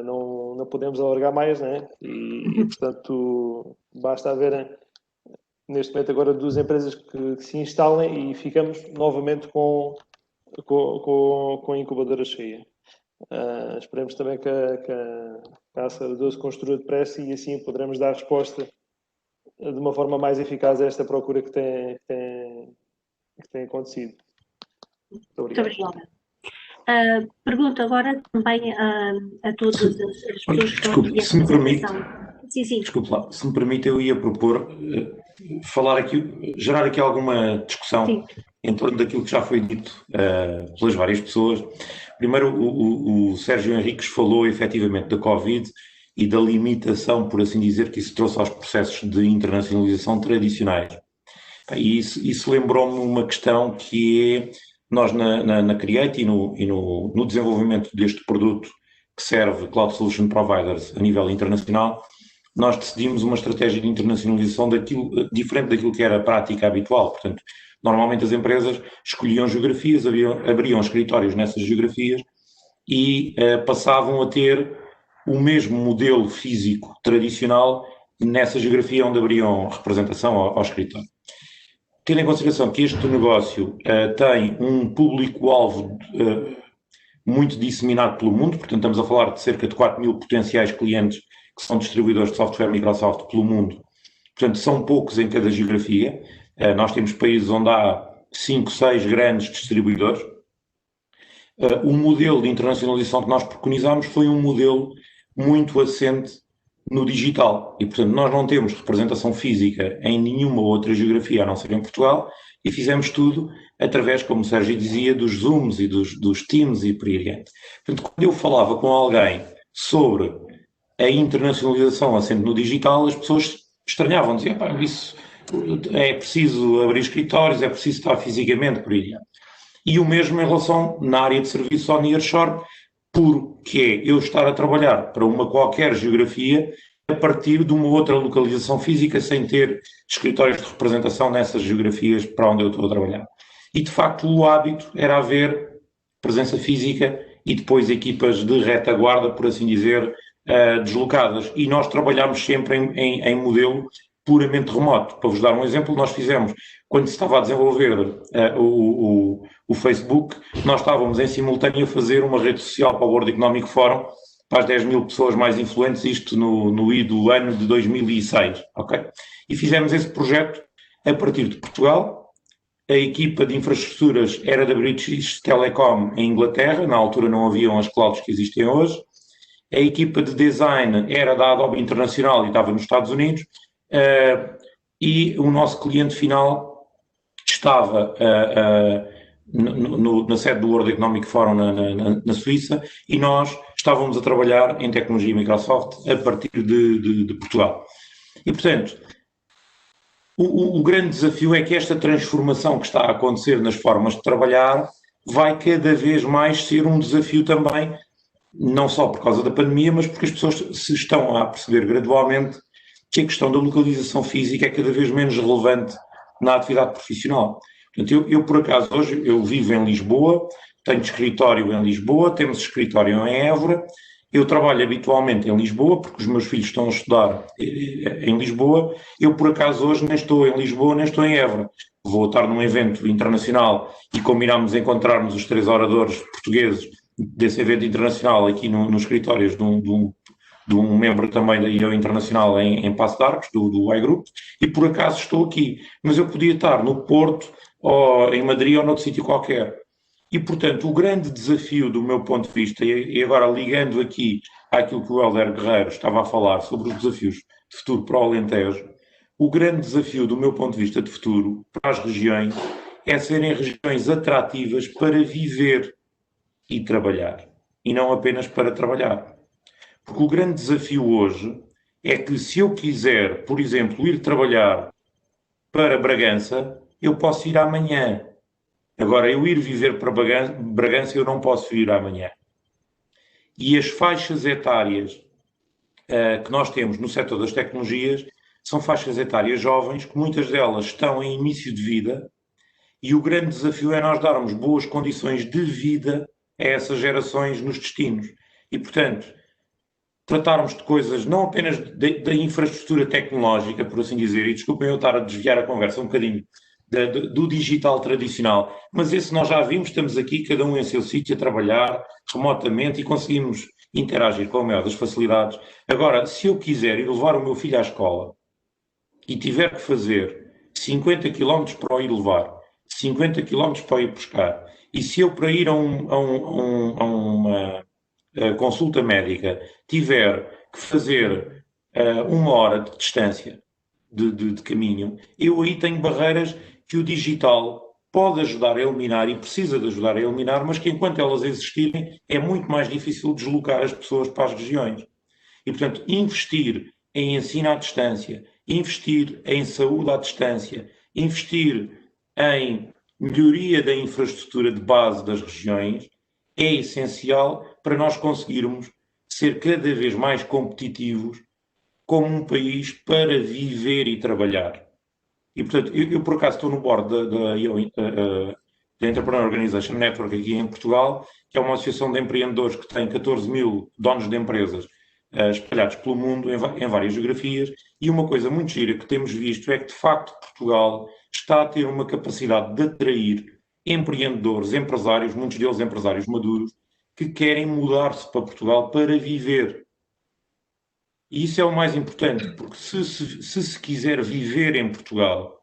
não podemos alargar mais, né? E portanto, basta haverem, neste momento agora, 2 empresas que se instalem e ficamos novamente com a incubadora cheia. Esperemos também que a Aceleradouro se construa depressa e assim poderemos dar resposta de uma forma mais eficaz a esta procura que tem acontecido. Muito obrigada. Pergunto agora também a todas as pessoas que estão aqui a se me permite, sim. Desculpe lá, se me permite, eu ia propor gerar aqui alguma discussão, sim, em torno daquilo que já foi dito pelas várias pessoas. Primeiro, o Sérgio Henriques falou efetivamente da Covid e da limitação, por assim dizer, que isso trouxe aos processos de internacionalização tradicionais. E isso lembrou-me uma questão que é, nós na Create e no desenvolvimento deste produto que serve Cloud Solution Providers a nível internacional, nós decidimos uma estratégia de internacionalização diferente daquilo que era a prática habitual. Portanto, normalmente as empresas escolhiam geografias, abriam escritórios nessas geografias e passavam a ter o mesmo modelo físico tradicional nessa geografia onde abriam representação ao escritório. Tendo em consideração que este negócio tem um público-alvo muito disseminado pelo mundo, portanto estamos a falar de cerca de 4.000 potenciais clientes que são distribuidores de software Microsoft pelo mundo, portanto são poucos em cada geografia. Nós temos países onde há 5, 6 grandes distribuidores. O modelo de internacionalização que nós preconizamos foi um modelo muito assente no digital e, portanto, nós não temos representação física em nenhuma outra geografia a não ser em Portugal e fizemos tudo através, como o Sérgio dizia, dos Zooms e dos Teams e por aí adiante. Portanto, quando eu falava com alguém sobre a internacionalização assente no digital, as pessoas estranhavam, diziam, isso é preciso abrir escritórios, é preciso estar fisicamente por aí adiante. E o mesmo em relação na área de serviços ao nearshore, porque é eu estar a trabalhar para uma qualquer geografia, a partir de uma outra localização física, sem ter escritórios de representação nessas geografias para onde eu estou a trabalhar. E, de facto, o hábito era haver presença física e depois equipas de retaguarda, por assim dizer, deslocadas. E nós trabalhámos sempre em modelo puramente remoto. Para vos dar um exemplo, nós fizemos, quando se estava a desenvolver o Facebook, nós estávamos em simultâneo a fazer uma rede social para o World Economic Forum, para as 10 mil pessoas mais influentes, isto no do ano de 2006, ok? E fizemos esse projeto a partir de Portugal. A equipa de infraestruturas era da British Telecom em Inglaterra, na altura não haviam as clouds que existem hoje. A equipa de design era da Adobe Internacional e estava nos Estados Unidos. E o nosso cliente final estava na sede do World Economic Forum na Suíça, e nós estávamos a trabalhar em tecnologia Microsoft a partir de Portugal. E, portanto, o grande desafio é que esta transformação que está a acontecer nas formas de trabalhar vai cada vez mais ser um desafio também, não só por causa da pandemia, mas porque as pessoas se estão a perceber gradualmente que a questão da localização física é cada vez menos relevante na atividade profissional. Portanto, eu por acaso hoje eu vivo em Lisboa, tenho escritório em Lisboa, temos escritório em Évora. Eu trabalho habitualmente em Lisboa, porque os meus filhos estão a estudar em Lisboa. Eu, por acaso, hoje nem estou em Lisboa, nem estou em Évora. Vou estar num evento internacional e combinámos encontrarmos os 3 oradores portugueses desse evento internacional aqui nos escritórios de um membro também da IO Internacional em Passo de Arcos, do iGroup, e por acaso estou aqui. Mas eu podia estar no Porto, ou em Madrid, ou noutro sítio qualquer. E, portanto, o grande desafio do meu ponto de vista, e agora ligando aqui àquilo que o Hélder Guerreiro estava a falar sobre os desafios de futuro para o Alentejo, o grande desafio do meu ponto de vista de futuro para as regiões é serem regiões atrativas para viver e trabalhar, e não apenas para trabalhar. Porque o grande desafio hoje é que se eu quiser, por exemplo, ir trabalhar para Bragança, eu posso ir amanhã. Agora, eu ir viver para Bragança, eu não posso ir amanhã. E as faixas etárias que nós temos no setor das tecnologias são faixas etárias jovens, que muitas delas estão em início de vida, e o grande desafio é nós darmos boas condições de vida a essas gerações nos destinos. E, portanto, tratarmos de coisas não apenas da infraestrutura tecnológica, por assim dizer, e desculpem eu estar a desviar a conversa um bocadinho, do digital tradicional, mas esse nós já vimos, estamos aqui, cada um em seu sítio, a trabalhar remotamente e conseguimos interagir com a maior das facilidades. Agora, se eu quiser ir levar o meu filho à escola e tiver que fazer 50 km para o ir levar, 50 km para o ir buscar, e se eu para ir a uma consulta médica tiver que fazer 1 hora de distância de caminho, eu aí tenho barreiras que o digital pode ajudar a eliminar e precisa de ajudar a eliminar, mas que enquanto elas existirem é muito mais difícil deslocar as pessoas para as regiões. E, portanto, investir em ensino à distância, investir em saúde à distância, investir em melhoria da infraestrutura de base das regiões é essencial para nós conseguirmos ser cada vez mais competitivos como um país para viver e trabalhar. E, portanto, eu por acaso estou no board da Entrepreneur Organization Network aqui em Portugal, que é uma associação de empreendedores que tem 14 mil donos de empresas espalhados pelo mundo em várias geografias, e uma coisa muito gira que temos visto é que, de facto, Portugal está a ter uma capacidade de atrair empreendedores, empresários, muitos deles empresários maduros, que querem mudar-se para Portugal para viver. E isso é o mais importante, porque se quiser viver em Portugal,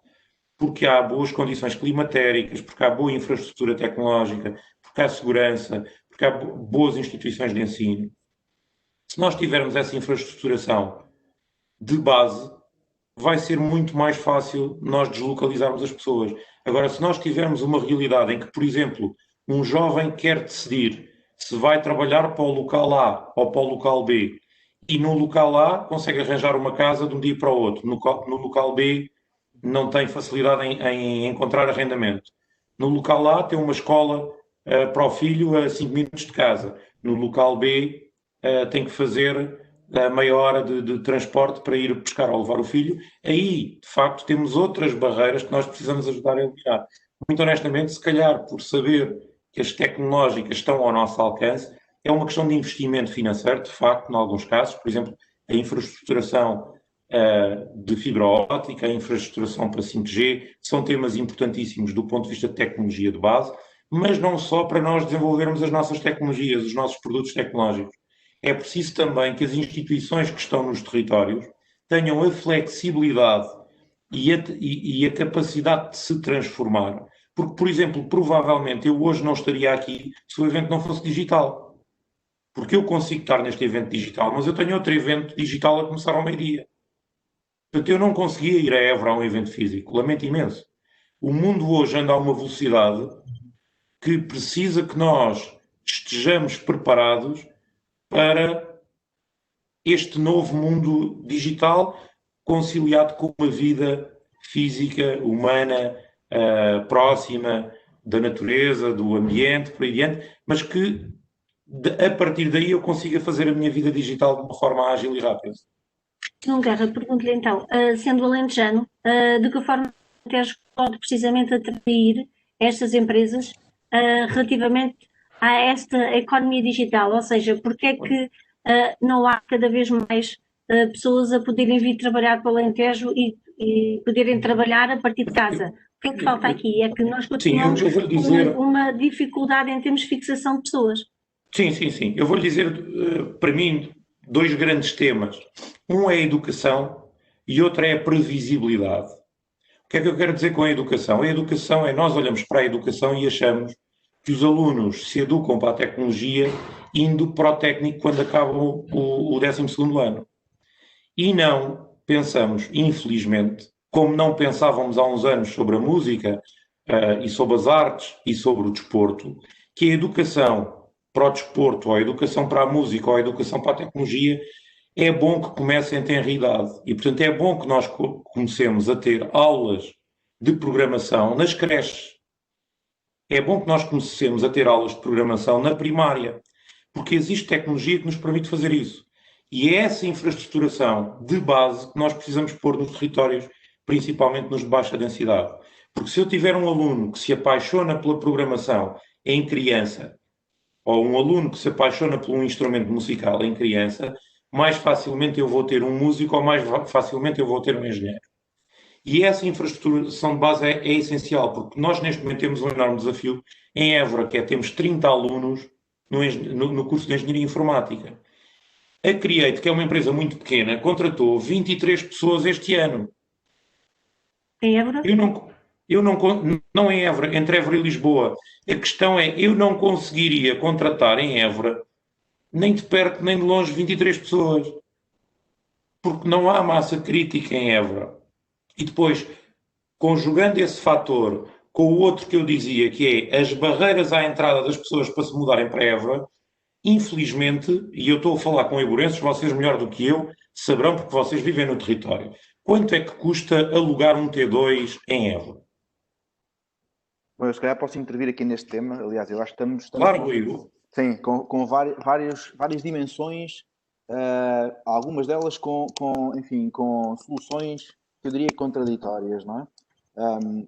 porque há boas condições climatéricas, porque há boa infraestrutura tecnológica, porque há segurança, porque há boas instituições de ensino, se nós tivermos essa infraestruturação de base, vai ser muito mais fácil nós deslocalizarmos as pessoas. Agora, se nós tivermos uma realidade em que, por exemplo, um jovem quer decidir se vai trabalhar para o local A ou para o local B, e no local A consegue arranjar uma casa de um dia para o outro, no local B não tem facilidade em encontrar arrendamento, no local A tem uma escola para o filho a 5 minutos de casa, no local B tem que fazer a meia hora de transporte para ir buscar ou levar o filho, aí, de facto, temos outras barreiras que nós precisamos ajudar a eliminar. Muito honestamente, se calhar, por saber que as tecnológicas estão ao nosso alcance, é uma questão de investimento financeiro, de facto, em alguns casos, por exemplo, a infraestruturação de fibra óptica, a infraestruturação para 5G, são temas importantíssimos do ponto de vista de tecnologia de base, mas não só para nós desenvolvermos as nossas tecnologias, os nossos produtos tecnológicos. É preciso também que as instituições que estão nos territórios tenham a flexibilidade e a capacidade de se transformar. Porque, por exemplo, provavelmente eu hoje não estaria aqui se o evento não fosse digital. Porque eu consigo estar neste evento digital, mas eu tenho outro evento digital a começar ao meio-dia. Portanto, eu não conseguia ir a Évora a um evento físico. Lamento imenso. O mundo hoje anda a uma velocidade que precisa que nós estejamos preparados para este novo mundo digital conciliado com uma vida física, humana, próxima da natureza, do ambiente, por aí adiante, mas que a partir daí eu consiga fazer a minha vida digital de uma forma ágil e rápida. João Guerra, pergunto-lhe então, sendo alentejano, de que forma o Alentejo pode precisamente atrair estas empresas relativamente a esta economia digital? Ou seja, porque é que não há cada vez mais pessoas a poderem vir trabalhar para o Alentejo e poderem trabalhar a partir de casa? O que é que falta aqui? É que nós continuamos com uma dificuldade em termos de fixação de pessoas. Sim. Eu vou-lhe dizer, para mim, dois grandes temas. Um é a educação e outro é a previsibilidade. O que é que eu quero dizer com a educação? A educação é, nós olhamos para a educação e achamos que os alunos se educam para a tecnologia indo para o técnico quando acabam o 12º ano. E não pensamos, infelizmente, como não pensávamos há uns anos sobre a música e sobre as artes e sobre o desporto, que a educação para o desporto, ou a educação para a música, ou a educação para a tecnologia, é bom que comece em tenra idade. E, portanto, é bom que nós comecemos a ter aulas de programação nas creches. É bom que nós comecemos a ter aulas de programação na primária, porque existe tecnologia que nos permite fazer isso. E é essa infraestruturação de base que nós precisamos pôr nos territórios, principalmente nos de baixa densidade. Porque se eu tiver um aluno que se apaixona pela programação em criança, ou um aluno que se apaixona por um instrumento musical em criança, mais facilmente eu vou ter um músico ou mais facilmente eu vou ter um engenheiro. E essa infraestruturação de base é essencial, porque nós neste momento temos um enorme desafio em Évora, que é temos 30 alunos no curso de Engenharia Informática. A Create, que é uma empresa muito pequena, contratou 23 pessoas este ano. Em Évora? Não em Évora, entre Évora e Lisboa. A questão é, eu não conseguiria contratar em Évora, nem de perto nem de longe, 23 pessoas. Porque não há massa crítica em Évora. E depois, conjugando esse fator com o outro que eu dizia, que é as barreiras à entrada das pessoas para se mudarem para Évora, infelizmente, e eu estou a falar com eivorenses, vocês melhor do que eu saberão porque vocês vivem no território. Quanto é que custa alugar um T2 em Évora? Bom, eu se calhar posso intervir aqui neste tema. Aliás, eu acho que estamos claro, Rui. Sim, com várias dimensões, algumas delas com soluções que eu diria contraditórias, não é?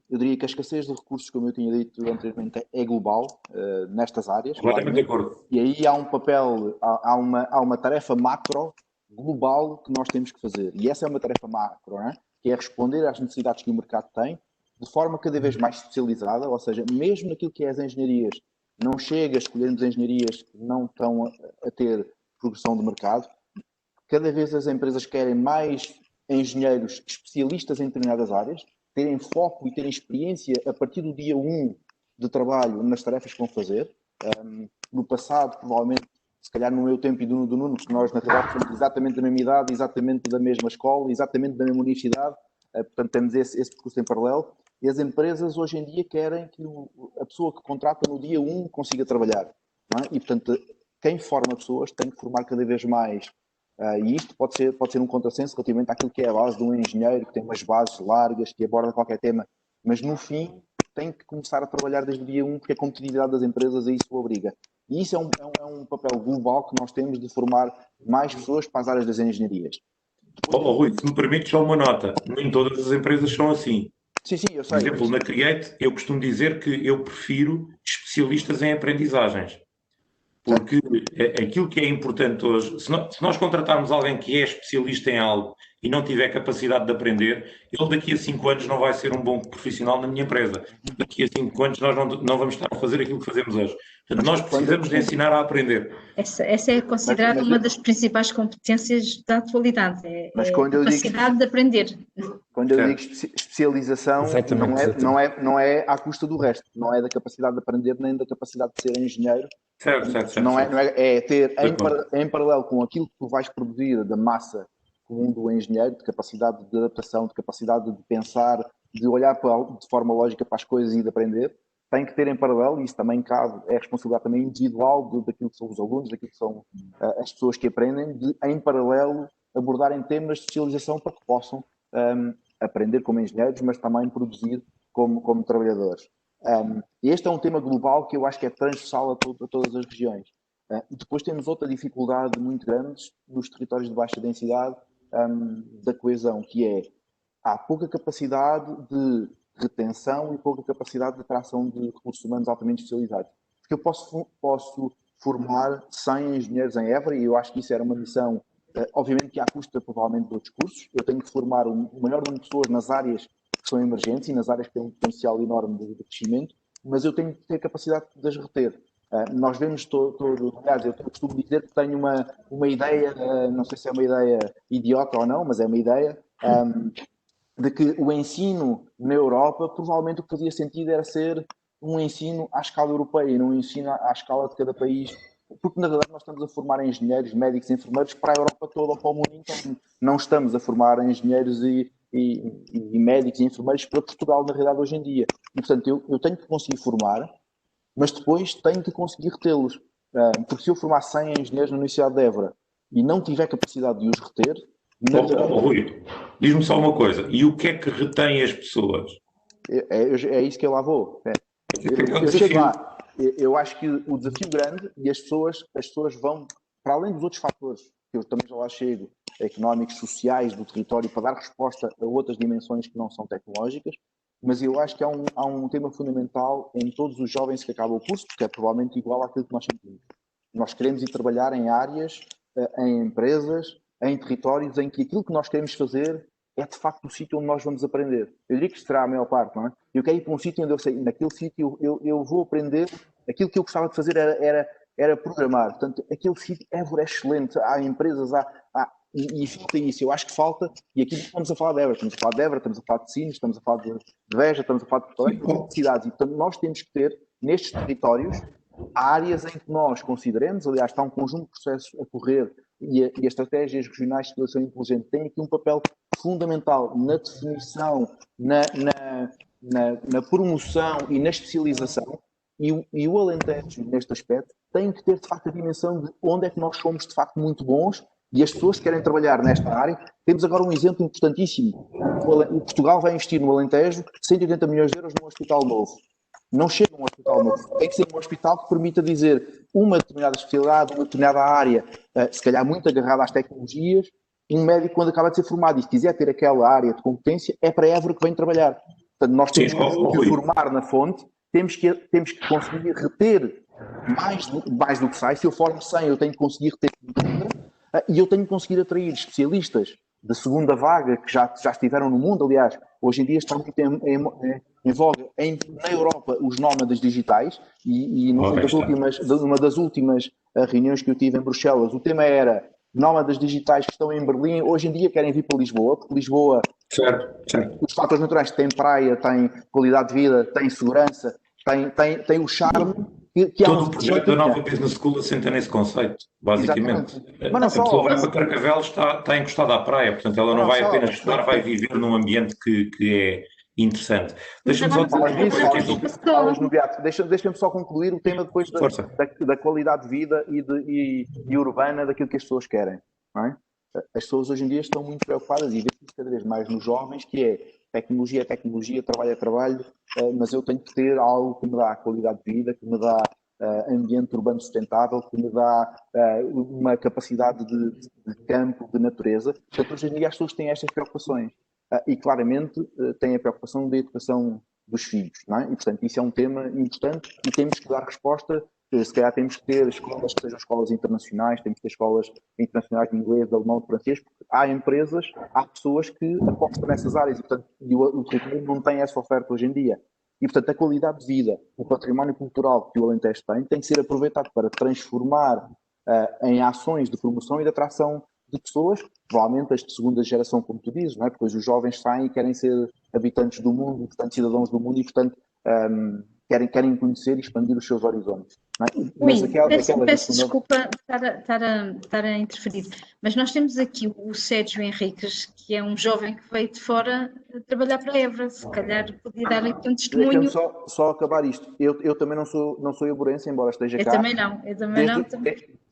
Eu diria que a escassez de recursos, como eu tinha dito anteriormente, é global nestas áreas. Completamente de acordo. E aí há um papel, há uma tarefa macro global que nós temos que fazer. E essa é uma tarefa macro, não é? Que é responder às necessidades que o mercado tem de forma cada vez mais especializada, ou seja, mesmo naquilo que é as engenharias, não chega a escolhermos engenharias que não estão a ter progressão de mercado. Cada vez as empresas querem mais engenheiros especialistas em determinadas áreas, terem foco e terem experiência a partir do dia 1 de trabalho nas tarefas que vão fazer. No passado, provavelmente, se calhar no meu tempo e do Nuno, porque nós na realidade somos exatamente da mesma idade, exatamente da mesma escola, exatamente da mesma universidade, portanto temos esse percurso em paralelo. E as empresas hoje em dia querem que a pessoa que contrata no dia 1 consiga trabalhar. Não é? E portanto, quem forma pessoas tem que formar cada vez mais. E isto pode ser um contrassenso relativamente àquilo que é a base de um engenheiro, que tem umas bases largas, que aborda qualquer tema, mas no fim tem que começar a trabalhar desde o dia 1, porque a competitividade das empresas a isso o obriga. E isso é um papel global que nós temos de formar mais pessoas para as áreas das engenharias. Rui, se me permites só uma nota, nem todas as empresas são assim. Sim, eu Por sei. exemplo, na Create, eu costumo dizer que eu prefiro especialistas em aprendizagens. Porque aquilo que é importante hoje, se nós contratarmos alguém que é especialista em algo e não tiver capacidade de aprender, ele daqui a 5 anos não vai ser um bom profissional na minha empresa. Daqui a 5 anos nós não vamos estar a fazer aquilo que fazemos hoje. Portanto, nós precisamos de ensinar a aprender. Essa é considerada uma das principais competências da atualidade, a capacidade de aprender. Quando eu digo especialização, não é à custa do resto, não é da capacidade de aprender nem da capacidade de ser engenheiro. Certo. É ter em paralelo com aquilo que tu vais produzir da massa comum do engenheiro, de capacidade de adaptação, de capacidade de pensar, de olhar de forma lógica para as coisas e de aprender, tem que ter em paralelo, e isso também cabe, é responsabilidade também individual daquilo que são os alunos, daquilo que são as pessoas que aprendem, de em paralelo abordarem temas de especialização para que possam aprender como engenheiros, mas também produzir como trabalhadores. Este é um tema global que eu acho que é transversal a todas as regiões. Depois temos outra dificuldade muito grande nos territórios de baixa densidade da coesão, que é há pouca capacidade de retenção e pouca capacidade de atração de recursos humanos altamente especializados. Porque eu posso formar 100 engenheiros em Évora, e eu acho que isso era uma missão, obviamente que à custa provavelmente de outros cursos. Eu tenho que formar o maior número de pessoas nas áreas que são emergentes e nas áreas que têm um potencial enorme de crescimento, mas eu tenho que ter capacidade de as reter. Nós vemos aliás, eu costumo dizer que tenho uma ideia, não sei se é uma ideia idiota ou não, mas é uma ideia, de que o ensino na Europa, provavelmente o que fazia sentido era ser um ensino à escala europeia e não um ensino à escala de cada país, porque na verdade nós estamos a formar engenheiros, médicos e enfermeiros para a Europa toda ou para o mundo inteiro. Não estamos a formar engenheiros e médicos e enfermeiros para Portugal, na realidade, hoje em dia. E, portanto, eu tenho que conseguir formar, mas depois tenho que conseguir retê-los. Porque se eu formar 100 engenheiros na Universidade de Évora e não tiver capacidade de os reter... Rui, diz-me só uma coisa. E o que é que retém as pessoas? É isso que eu lá vou. Eu chego lá. Eu acho que o desafio grande, e as pessoas vão, para além dos outros fatores, que eu também já lá chego, económicos, sociais, do território, para dar resposta a outras dimensões que não são tecnológicas, mas eu acho que há um tema fundamental em todos os jovens que acabam o curso, porque é provavelmente igual àquilo que nós sentimos. Nós queremos ir trabalhar em áreas, em empresas, em territórios em que aquilo que nós queremos fazer é de facto o sítio onde nós vamos aprender. Eu digo que será a maior parte, não é? Eu quero ir para um sítio onde eu sei, naquele sítio eu vou aprender, aquilo que eu gostava de fazer era programar. Portanto, aquele sítio Évora é excelente, há empresas, e falta isso. Eu acho que falta, e aqui estamos a falar de Évora, estamos a falar de Sines, estamos a falar de Beja, estamos a falar de Porto Alegre, de cidades, e portanto nós temos que ter, nestes territórios, áreas em que nós consideremos, aliás, está um conjunto de processos a correr, e as estratégias regionais de exploração inteligente têm aqui um papel fundamental na definição, na promoção e na especialização, e o Alentejo, neste aspecto, tem que ter, de facto, a dimensão de onde é que nós somos, de facto, muito bons, e as pessoas que querem trabalhar nesta área. Temos agora um exemplo importantíssimo. O Portugal vai investir no Alentejo 180 milhões de euros num hospital novo. Não chega a um hospital novo. Tem que ser um hospital que permita dizer uma determinada especialidade, uma determinada área, se calhar muito agarrada às tecnologias. Um médico, quando acaba de ser formado e se quiser ter aquela área de competência, é para Évora que vem trabalhar. Portanto, nós temos que formar na fonte, temos que conseguir reter mais do que sai. Se eu formo 100, eu tenho que conseguir reter 50, e eu tenho que conseguir atrair especialistas de segunda vaga que já estiveram no mundo. Aliás, hoje em dia está muito em voga na Europa os nómadas digitais, e numa das últimas reuniões que eu tive em Bruxelas, o tema era nómadas digitais que estão em Berlim, hoje em dia querem vir para Lisboa, porque Lisboa, certo. Os fatores naturais, tem praia, tem qualidade de vida, tem segurança, tem o charme. Todo o projeto da nova Business School assenta nesse conceito, basicamente. Exatamente. Mas não só, a pessoa vai para Carcavelos, está encostada à praia, portanto ela não vai apenas estudar, vai viver num ambiente que é interessante. Deixa-me só dizer Deixa-me só concluir o tema depois da qualidade de vida e urbana daquilo que as pessoas querem. Não é? As pessoas hoje em dia estão muito preocupadas, e vê-se cada vez mais nos jovens, que é tecnologia, trabalho é trabalho, mas eu tenho que ter algo que me dá qualidade de vida, que me dá ambiente urbano sustentável, que me dá uma capacidade de campo, de natureza. Portanto, hoje em dia as pessoas têm estas preocupações e claramente têm a preocupação da educação dos filhos, não é? E, portanto, isso é um tema importante e temos que dar resposta. Se calhar temos que ter escolas que sejam escolas internacionais, temos que ter escolas internacionais de inglês, de alemão, de francês, porque há empresas, há pessoas que apostam nessas áreas e, portanto, o território não tem essa oferta hoje em dia. E, portanto, a qualidade de vida, o património cultural que o Alentejo tem que ser aproveitado para transformar em ações de promoção e de atração de pessoas, provavelmente as de segunda geração, como tu dizes, não é? Porque hoje os jovens saem e querem ser habitantes do mundo, portanto, cidadãos do mundo e, portanto, querem conhecer e expandir os seus horizontes. Não é? Mas peço desculpa estar a interferir, mas nós temos aqui o Sérgio Henriques, que é um jovem que veio de fora trabalhar para a Évora, se calhar podia dar aqui um testemunho. Deixa-me só acabar isto. Eu também não sou iaburense, embora esteja cá. Eu também não.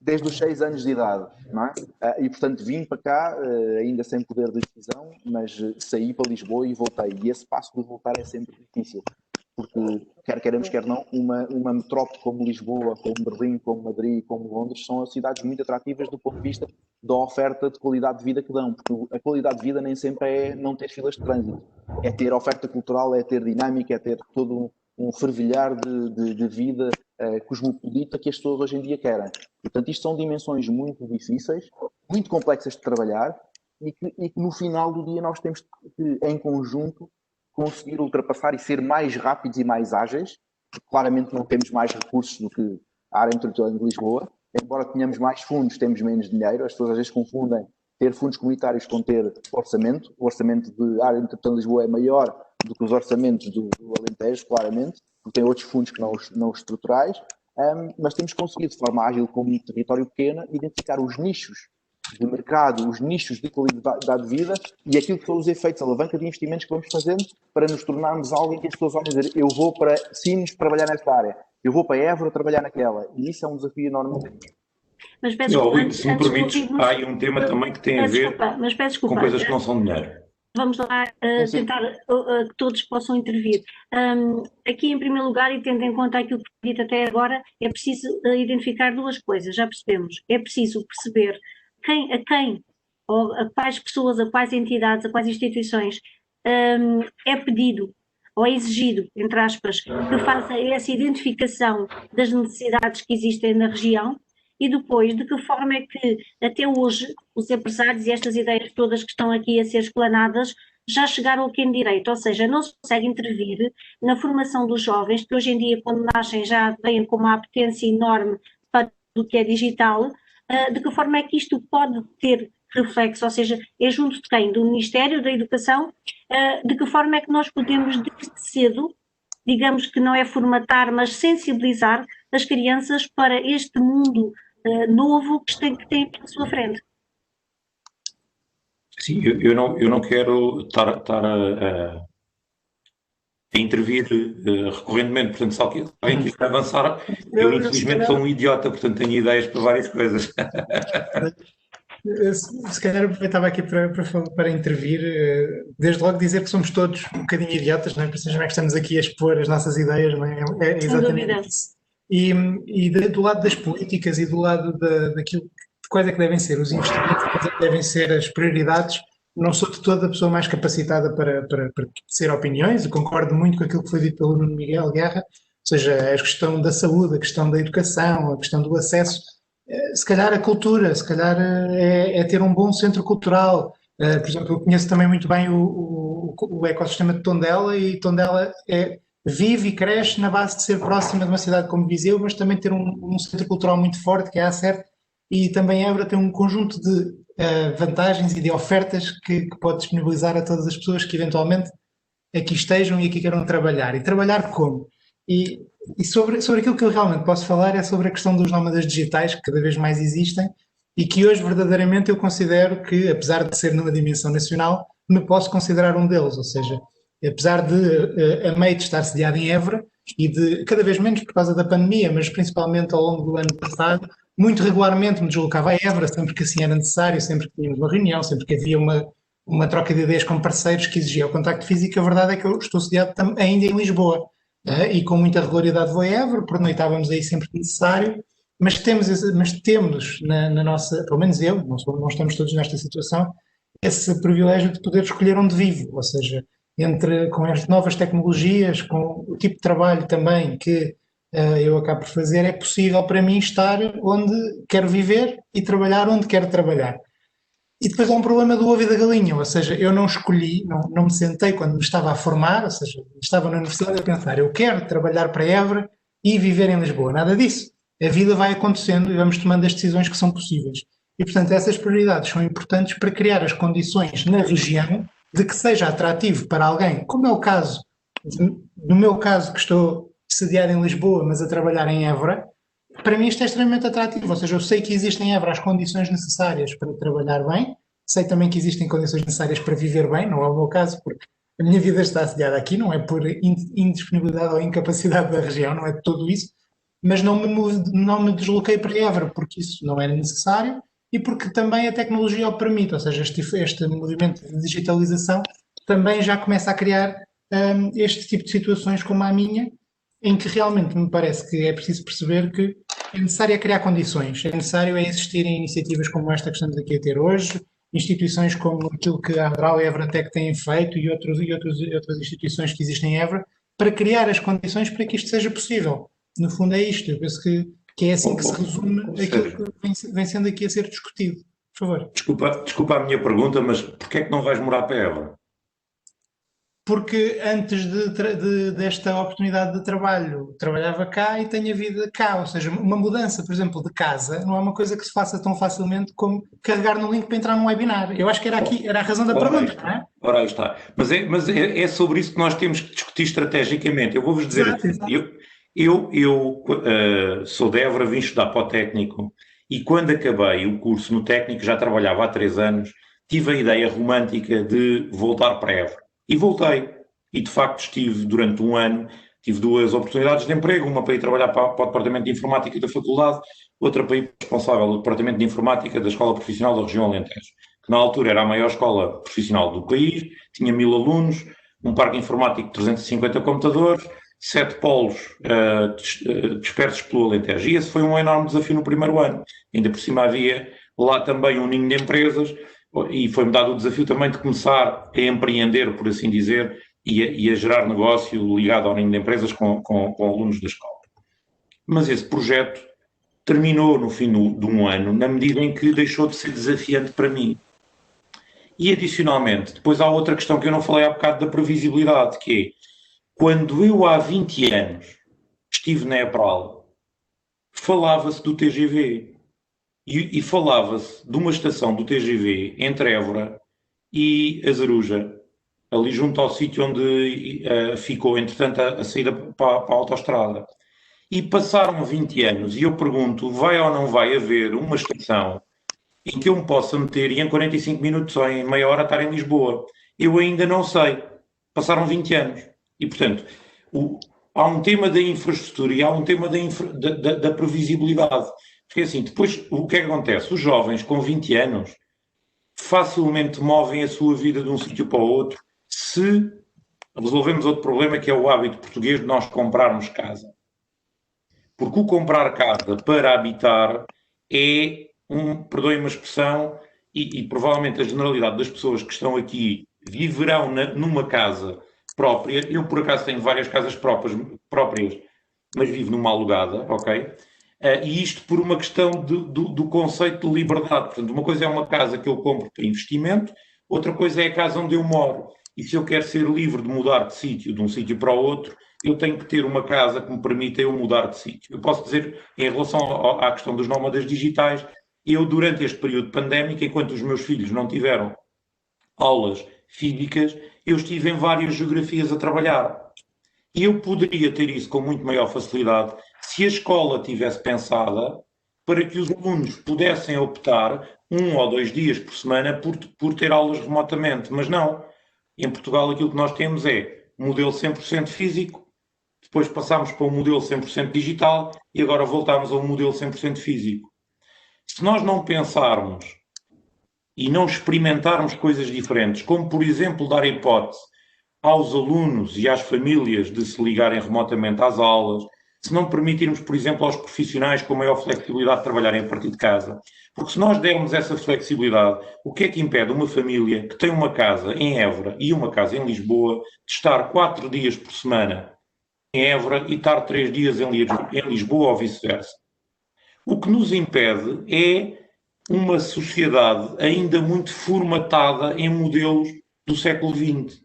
Desde os 6 anos de idade, não é? E, portanto, vim para cá, ainda sem poder de decisão, mas saí para Lisboa e voltei. E esse passo de voltar é sempre difícil. Porque, quer queiramos, quer não, uma metrópole como Lisboa, como Berlim, como Madrid, como Londres, são cidades muito atrativas do ponto de vista da oferta de qualidade de vida que dão. Porque a qualidade de vida nem sempre é não ter filas de trânsito. É ter oferta cultural, é ter dinâmica, é ter todo um fervilhar de vida cosmopolita que as pessoas hoje em dia querem. Portanto, isto são dimensões muito difíceis, muito complexas de trabalhar e que no final do dia nós temos que, em conjunto, conseguir ultrapassar e ser mais rápidos e mais ágeis, porque claramente não temos mais recursos do que a área metropolitana de Lisboa, embora tenhamos mais fundos, temos menos dinheiro, as pessoas às vezes confundem ter fundos comunitários com ter orçamento, o orçamento da área metropolitana de Lisboa é maior do que os orçamentos do Alentejo, claramente, porque tem outros fundos que não os estruturais, mas temos conseguido, de forma ágil, como um território pequeno, identificar os nichos de mercado, os nichos de qualidade de vida e aquilo que são os efeitos, a alavanca de investimentos que vamos fazendo para nos tornarmos alguém que as pessoas vão dizer: eu vou para Sines trabalhar nesta área, eu vou para Évora trabalhar naquela. E isso é um desafio enorme. Mas se me permites, há aí um tema também que tem a ver com coisas que não são dinheiro. Vamos lá tentar que todos possam intervir. Aqui, em primeiro lugar, e tendo em conta aquilo que foi dito até agora, é preciso identificar duas coisas, já percebemos. É preciso perceber ou a quais pessoas, a quais entidades, a quais instituições é pedido ou é exigido, entre aspas, que faça essa identificação das necessidades que existem na região e depois de que forma é que até hoje os empresários e estas ideias todas que estão aqui a ser explanadas já chegaram ao quem direito, ou seja, não se consegue intervir na formação dos jovens que hoje em dia quando nascem já vêm com uma apetência enorme para tudo o que é digital. De que forma é que isto pode ter reflexo, ou seja, é junto de quem? Do Ministério da Educação? De que forma é que nós podemos, desde cedo, digamos que não é formatar, mas sensibilizar as crianças para este mundo novo que tem pela sua frente? Sim, eu não quero estar a intervir recorrentemente, portanto, se alguém quiser avançar, eu infelizmente sou um idiota, portanto tenho ideias para várias coisas. Se calhar aproveitava aqui para intervir, desde logo dizer que somos todos um bocadinho idiotas, não é? Por isso mesmo é que estamos aqui a expor as nossas ideias, não é? É exatamente isso. E do lado das políticas e do lado daquilo, de quais é que devem ser os investimentos, quais é que devem ser as prioridades, não sou de toda a pessoa mais capacitada para tecer opiniões, eu concordo muito com aquilo que foi dito pelo Nuno Miguel Guerra, ou seja, a questão da saúde, a questão da educação, a questão do acesso, se calhar a cultura, se calhar é ter um bom centro cultural. Por exemplo, eu conheço também muito bem o ecossistema de Tondela, e Tondela vive e cresce na base de ser próxima de uma cidade como Viseu, mas também ter um centro cultural muito forte, que é a ACER, e também Évora tem um conjunto de vantagens e de ofertas que pode disponibilizar a todas as pessoas que eventualmente aqui estejam e aqui queiram trabalhar. E trabalhar como? E sobre aquilo que eu realmente posso falar é sobre a questão dos nómadas digitais, que cada vez mais existem e que hoje verdadeiramente eu considero que, apesar de ser numa dimensão nacional, me posso considerar um deles, ou seja, apesar de a MEIT estar sediada em Évora e de cada vez menos por causa da pandemia, mas principalmente ao longo do ano passado, muito regularmente me deslocava a Évora, sempre que assim era necessário, sempre que tínhamos uma reunião, sempre que havia uma troca de ideias com parceiros que exigia o contacto físico. A verdade é que eu estou sediado ainda em Lisboa. e com muita regularidade vou a Évora, pernoitávamos aí sempre que necessário, mas temos na nossa, pelo menos eu, não estamos todos nesta situação, esse privilégio de poder escolher onde vivo, ou seja, com as novas tecnologias, com o tipo de trabalho também que eu acabo por fazer, é possível para mim estar onde quero viver e trabalhar onde quero trabalhar. E depois há um problema do ovo e da galinha, ou seja, eu não escolhi, não me sentei quando me estava a formar, ou seja, estava na universidade a pensar, eu quero trabalhar para Évora e viver em Lisboa, nada disso. A vida vai acontecendo e vamos tomando as decisões que são possíveis. E, portanto, essas prioridades são importantes para criar as condições na região de que seja atrativo para alguém, como é o caso, no meu caso, que estou sediado em Lisboa, mas a trabalhar em Évora. Para mim isto é extremamente atrativo, ou seja, eu sei que existem em Évora as condições necessárias para trabalhar bem, sei também que existem condições necessárias para viver bem, não é o meu caso, porque a minha vida está assediada aqui, não é por indisponibilidade ou incapacidade da região, não é de tudo isso, mas não me desloquei para Évora porque isso não era necessário e porque também a tecnologia o permite, ou seja, este movimento de digitalização também já começa a criar este tipo de situações como a minha, em que realmente me parece que é preciso perceber que é necessário criar condições, é necessário existirem iniciativas como esta que estamos aqui a ter hoje, instituições como aquilo que a Adral e a Evratec têm feito e outras instituições que existem em Évora, para criar as condições para que isto seja possível. No fundo é isto, eu penso que é assim que se resume aquilo que vem sendo aqui a ser discutido. Por favor. Desculpa a minha pergunta, mas porquê é que não vais morar para Évora? Porque antes desta oportunidade de trabalho, trabalhava cá e tenho a vida cá, ou seja, uma mudança, por exemplo, de casa, não é uma coisa que se faça tão facilmente como carregar no link para entrar num webinar. Eu acho que era a razão da pergunta, não é? Ora, aí está. Mas é sobre isso que nós temos que discutir estrategicamente. Eu vou-vos dizer, eu sou de Évora, vim estudar para o técnico e quando acabei o curso no técnico, já trabalhava há 3 anos, tive a ideia romântica de voltar para Évora. E voltei. E, de facto, estive durante 1 ano, tive 2 oportunidades de emprego, uma para ir trabalhar para o Departamento de Informática da Faculdade, outra para ir responsável do Departamento de Informática da Escola Profissional da Região Alentejo, que na altura era a maior escola profissional do país, tinha 1000 alunos, um parque informático de 350 computadores, 7 polos dispersos pelo Alentejo. E esse foi um enorme desafio no primeiro ano. Ainda por cima havia lá também um ninho de empresas, e foi-me dado o desafio também de começar a empreender, por assim dizer, e a gerar negócio ligado ao ninho de empresas com alunos da escola. Mas esse projeto terminou no fim de 1 ano, na medida em que deixou de ser desafiante para mim. E, adicionalmente, depois há outra questão que eu não falei há bocado da previsibilidade, que é, quando eu há 20 anos estive na EPRAL, falava-se do TGV. E falava-se de uma estação do TGV entre Évora e Azaruja, ali junto ao sítio onde ficou, entretanto, a saída para a autoestrada. E passaram 20 anos e eu pergunto, vai ou não vai haver uma estação em que eu me possa meter e em 45 minutos ou em meia hora estar em Lisboa? Eu ainda não sei. Passaram 20 anos. E, portanto, há um tema da infraestrutura e há um tema da previsibilidade. Porque assim, depois o que é que acontece? Os jovens com 20 anos facilmente movem a sua vida de um sítio para o outro se resolvemos outro problema, que é o hábito português de nós comprarmos casa. Porque o comprar casa para habitar é perdoem uma expressão, e provavelmente a generalidade das pessoas que estão aqui viverão numa casa própria. Eu, por acaso, tenho várias casas próprias, mas vivo numa alugada, ok? E isto por uma questão do conceito de liberdade. Portanto, uma coisa é uma casa que eu compro para investimento, outra coisa é a casa onde eu moro. E se eu quero ser livre de mudar de sítio, de um sítio para o outro, eu tenho que ter uma casa que me permita eu mudar de sítio. Eu posso dizer, em relação à questão dos nómadas digitais, eu, durante este período pandémico, enquanto os meus filhos não tiveram aulas físicas, eu estive em várias geografias a trabalhar. E eu poderia ter isso com muito maior facilidade se a escola tivesse pensada para que os alunos pudessem optar 1 ou 2 dias por semana por ter aulas remotamente. Mas não. Em Portugal aquilo que nós temos é um modelo 100% físico, depois passámos para um modelo 100% digital e agora voltámos a um modelo 100% físico. Se nós não pensarmos e não experimentarmos coisas diferentes, como por exemplo dar a hipótese aos alunos e às famílias de se ligarem remotamente às aulas, se não permitirmos, por exemplo, aos profissionais com maior flexibilidade de trabalharem a partir de casa. Porque se nós dermos essa flexibilidade, o que é que impede uma família que tem uma casa em Évora e uma casa em Lisboa de estar 4 dias por semana em Évora e estar 3 dias em Lisboa ou vice-versa? O que nos impede é uma sociedade ainda muito formatada em modelos do século XX.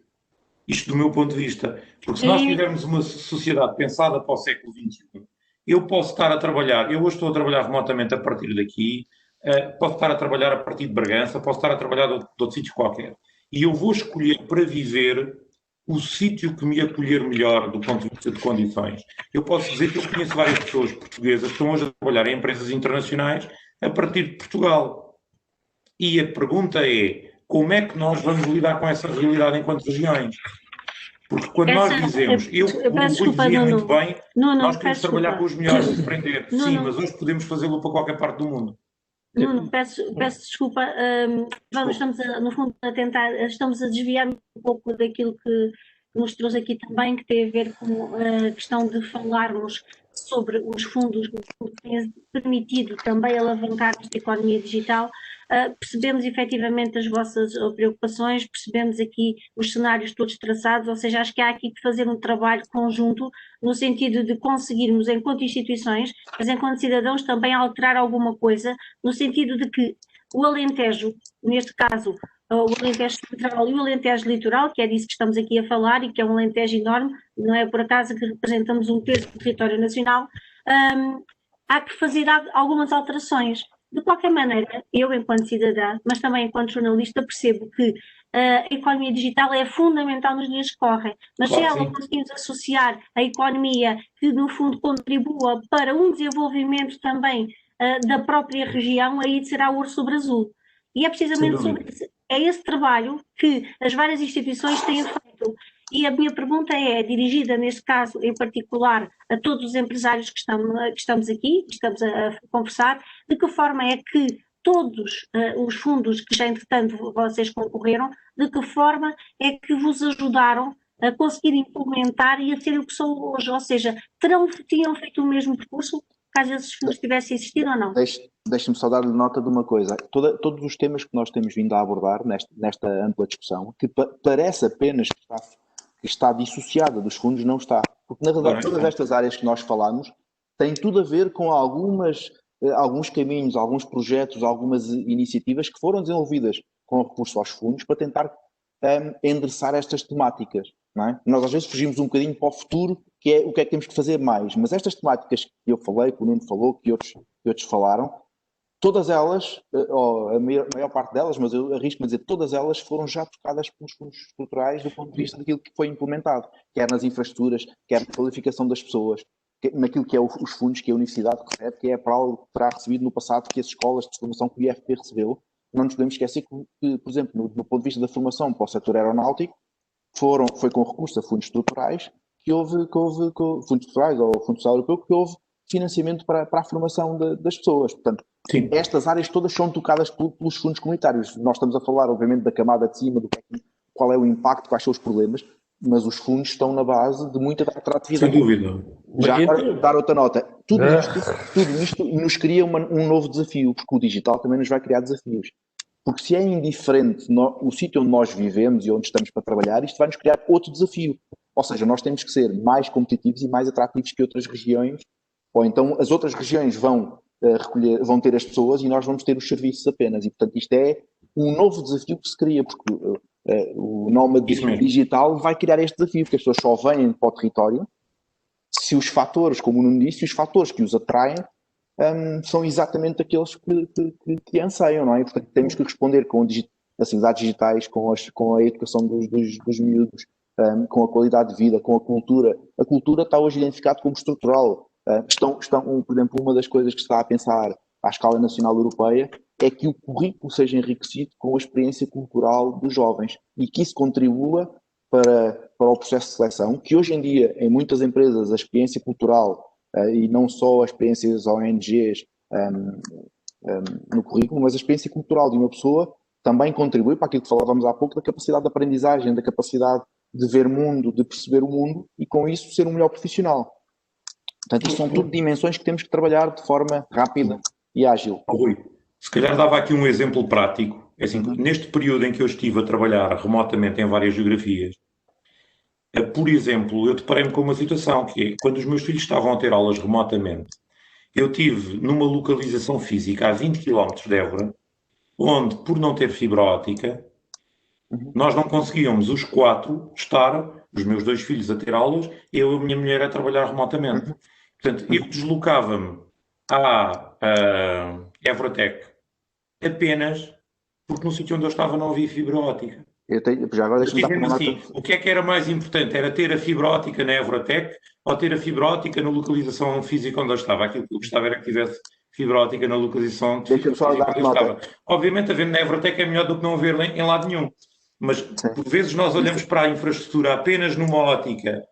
Isto do meu ponto de vista. Porque se nós tivermos uma sociedade pensada para o século XXI, eu posso estar a trabalhar, eu hoje estou a trabalhar remotamente a partir daqui, posso estar a trabalhar a partir de Bragança, posso estar a trabalhar de outro sítio qualquer. E eu vou escolher para viver o sítio que me acolher melhor do ponto de vista de condições. Eu posso dizer que eu conheço várias pessoas portuguesas que estão hoje a trabalhar em empresas internacionais a partir de Portugal. E a pergunta é, como é que nós vamos lidar com essa realidade enquanto regiões? Porque quando nós dizemos, eu dizia muito bem, nós queremos trabalhar com os melhores e aprender. Sim, mas hoje podemos fazê-lo para qualquer parte do mundo. Nuno, peço desculpa, estamos no fundo estamos a desviar um pouco daquilo que nos trouxe aqui também, que tem a ver com a questão de falarmos sobre os fundos que têm permitido também alavancar esta economia digital. Percebemos efetivamente as vossas preocupações, percebemos aqui os cenários todos traçados, ou seja, acho que há aqui que fazer um trabalho conjunto no sentido de conseguirmos, enquanto instituições, mas enquanto cidadãos, também alterar alguma coisa, no sentido de que o Alentejo, neste caso, o Alentejo Central e o Alentejo Litoral, que é disso que estamos aqui a falar e que é um Alentejo enorme, não é por acaso que representamos um terço do território nacional, há que fazer algumas alterações. De qualquer maneira, eu, enquanto cidadã, mas também enquanto jornalista, percebo que a economia digital é fundamental nos dias que correm, mas claro, se ela conseguimos associar a economia que, no fundo, contribua para um desenvolvimento também da própria região, aí será ouro sobre azul. E é precisamente sobre esse trabalho que as várias instituições têm feito. E a minha pergunta é dirigida, neste caso, em particular, a todos os empresários que estamos aqui, que estamos a conversar, de que forma é que todos os fundos que já, entretanto, vocês concorreram, de que forma é que vos ajudaram a conseguir implementar e a ser o que são hoje? Ou seja, tinham feito o mesmo percurso, caso esses fundos tivessem existido ou não? Deixe-me só dar-lhe nota de uma coisa. Todos os temas que nós temos vindo a abordar nesta ampla discussão, que parece apenas que está dissociada dos fundos, não está. Porque, na verdade, todas estas áreas que nós falamos têm tudo a ver com alguns caminhos, alguns projetos, algumas iniciativas que foram desenvolvidas com recurso aos fundos para tentar endereçar estas temáticas. Não é? Nós, às vezes, fugimos um bocadinho para o futuro, que é o que é que temos que fazer mais. Mas estas temáticas que eu falei, que o Nuno falou, que outros falaram, todas elas, ou a maior parte delas, mas eu arrisco-me a dizer, todas elas foram já tocadas pelos fundos estruturais do ponto de vista daquilo que foi implementado, quer nas infraestruturas, quer na qualificação das pessoas, naquilo que é os fundos que a universidade recebe, que é para algo que terá recebido no passado, que as escolas de formação que o IFP recebeu. Não nos podemos esquecer que, por exemplo, do ponto de vista da formação para o setor aeronáutico, foi com recurso a fundos estruturais, que houve fundos estruturais ou Fundo Social Europeu, que houve financiamento para a formação das pessoas. Portanto, sim, estas áreas todas são tocadas pelos fundos comunitários. Nós estamos a falar, obviamente, da camada de cima, qual é o impacto, quais são os problemas, mas os fundos estão na base de muita atratividade. Sem dúvida. Já agora, dar outra nota. Tudo isto nos cria um novo desafio, porque o digital também nos vai criar desafios. Porque se é indiferente o sítio onde nós vivemos e onde estamos para trabalhar, isto vai nos criar outro desafio. Ou seja, nós temos que ser mais competitivos e mais atrativos que outras regiões, ou então as outras regiões vão ter as pessoas e nós vamos ter os serviços apenas. E, portanto, isto é um novo desafio que se cria, porque o nómada digital vai criar este desafio, porque as pessoas só vêm para o território se os fatores, como o Nuno disse, os fatores que os atraem são exatamente aqueles que anseiam, não é? Portanto, temos que responder com atividades digitais, com a educação dos miúdos, com a qualidade de vida, com a cultura. A cultura está hoje identificada como estrutural. Por exemplo, uma das coisas que se está a pensar à escala nacional europeia é que o currículo seja enriquecido com a experiência cultural dos jovens e que isso contribua para o processo de seleção, que hoje em dia, em muitas empresas, a experiência cultural e não só as experiências ONGs no currículo, mas a experiência cultural de uma pessoa também contribui para aquilo que falávamos há pouco, da capacidade de aprendizagem, da capacidade de ver mundo, de perceber o mundo e com isso ser um melhor profissional. Portanto, isto são tudo dimensões que temos que trabalhar de forma rápida e ágil. Rui, se calhar dava aqui um exemplo prático. É assim, neste período em que eu estive a trabalhar remotamente em várias geografias, por exemplo, eu deparei-me com uma situação que é, quando os meus filhos estavam a ter aulas remotamente, eu tive numa localização física a 20 km de Évora, onde, por não ter fibra óptica, nós não conseguíamos os 4 estar, os meus 2 filhos a ter aulas, eu e a minha mulher a trabalhar remotamente. Portanto, eu deslocava-me à Evertec apenas porque no sítio onde eu estava não havia fibra óptica. Já agora deixa-me dar uma assim, nota. o que é que era mais importante? Era ter a fibra óptica na Evertec ou ter a fibra óptica na localização física onde eu estava? Aquilo que eu gostava era que tivesse fibra óptica na localização física onde eu estava. Obviamente, haver na Evertec é melhor do que não haver em lado nenhum. Mas, por vezes, nós olhamos para a infraestrutura apenas numa ótica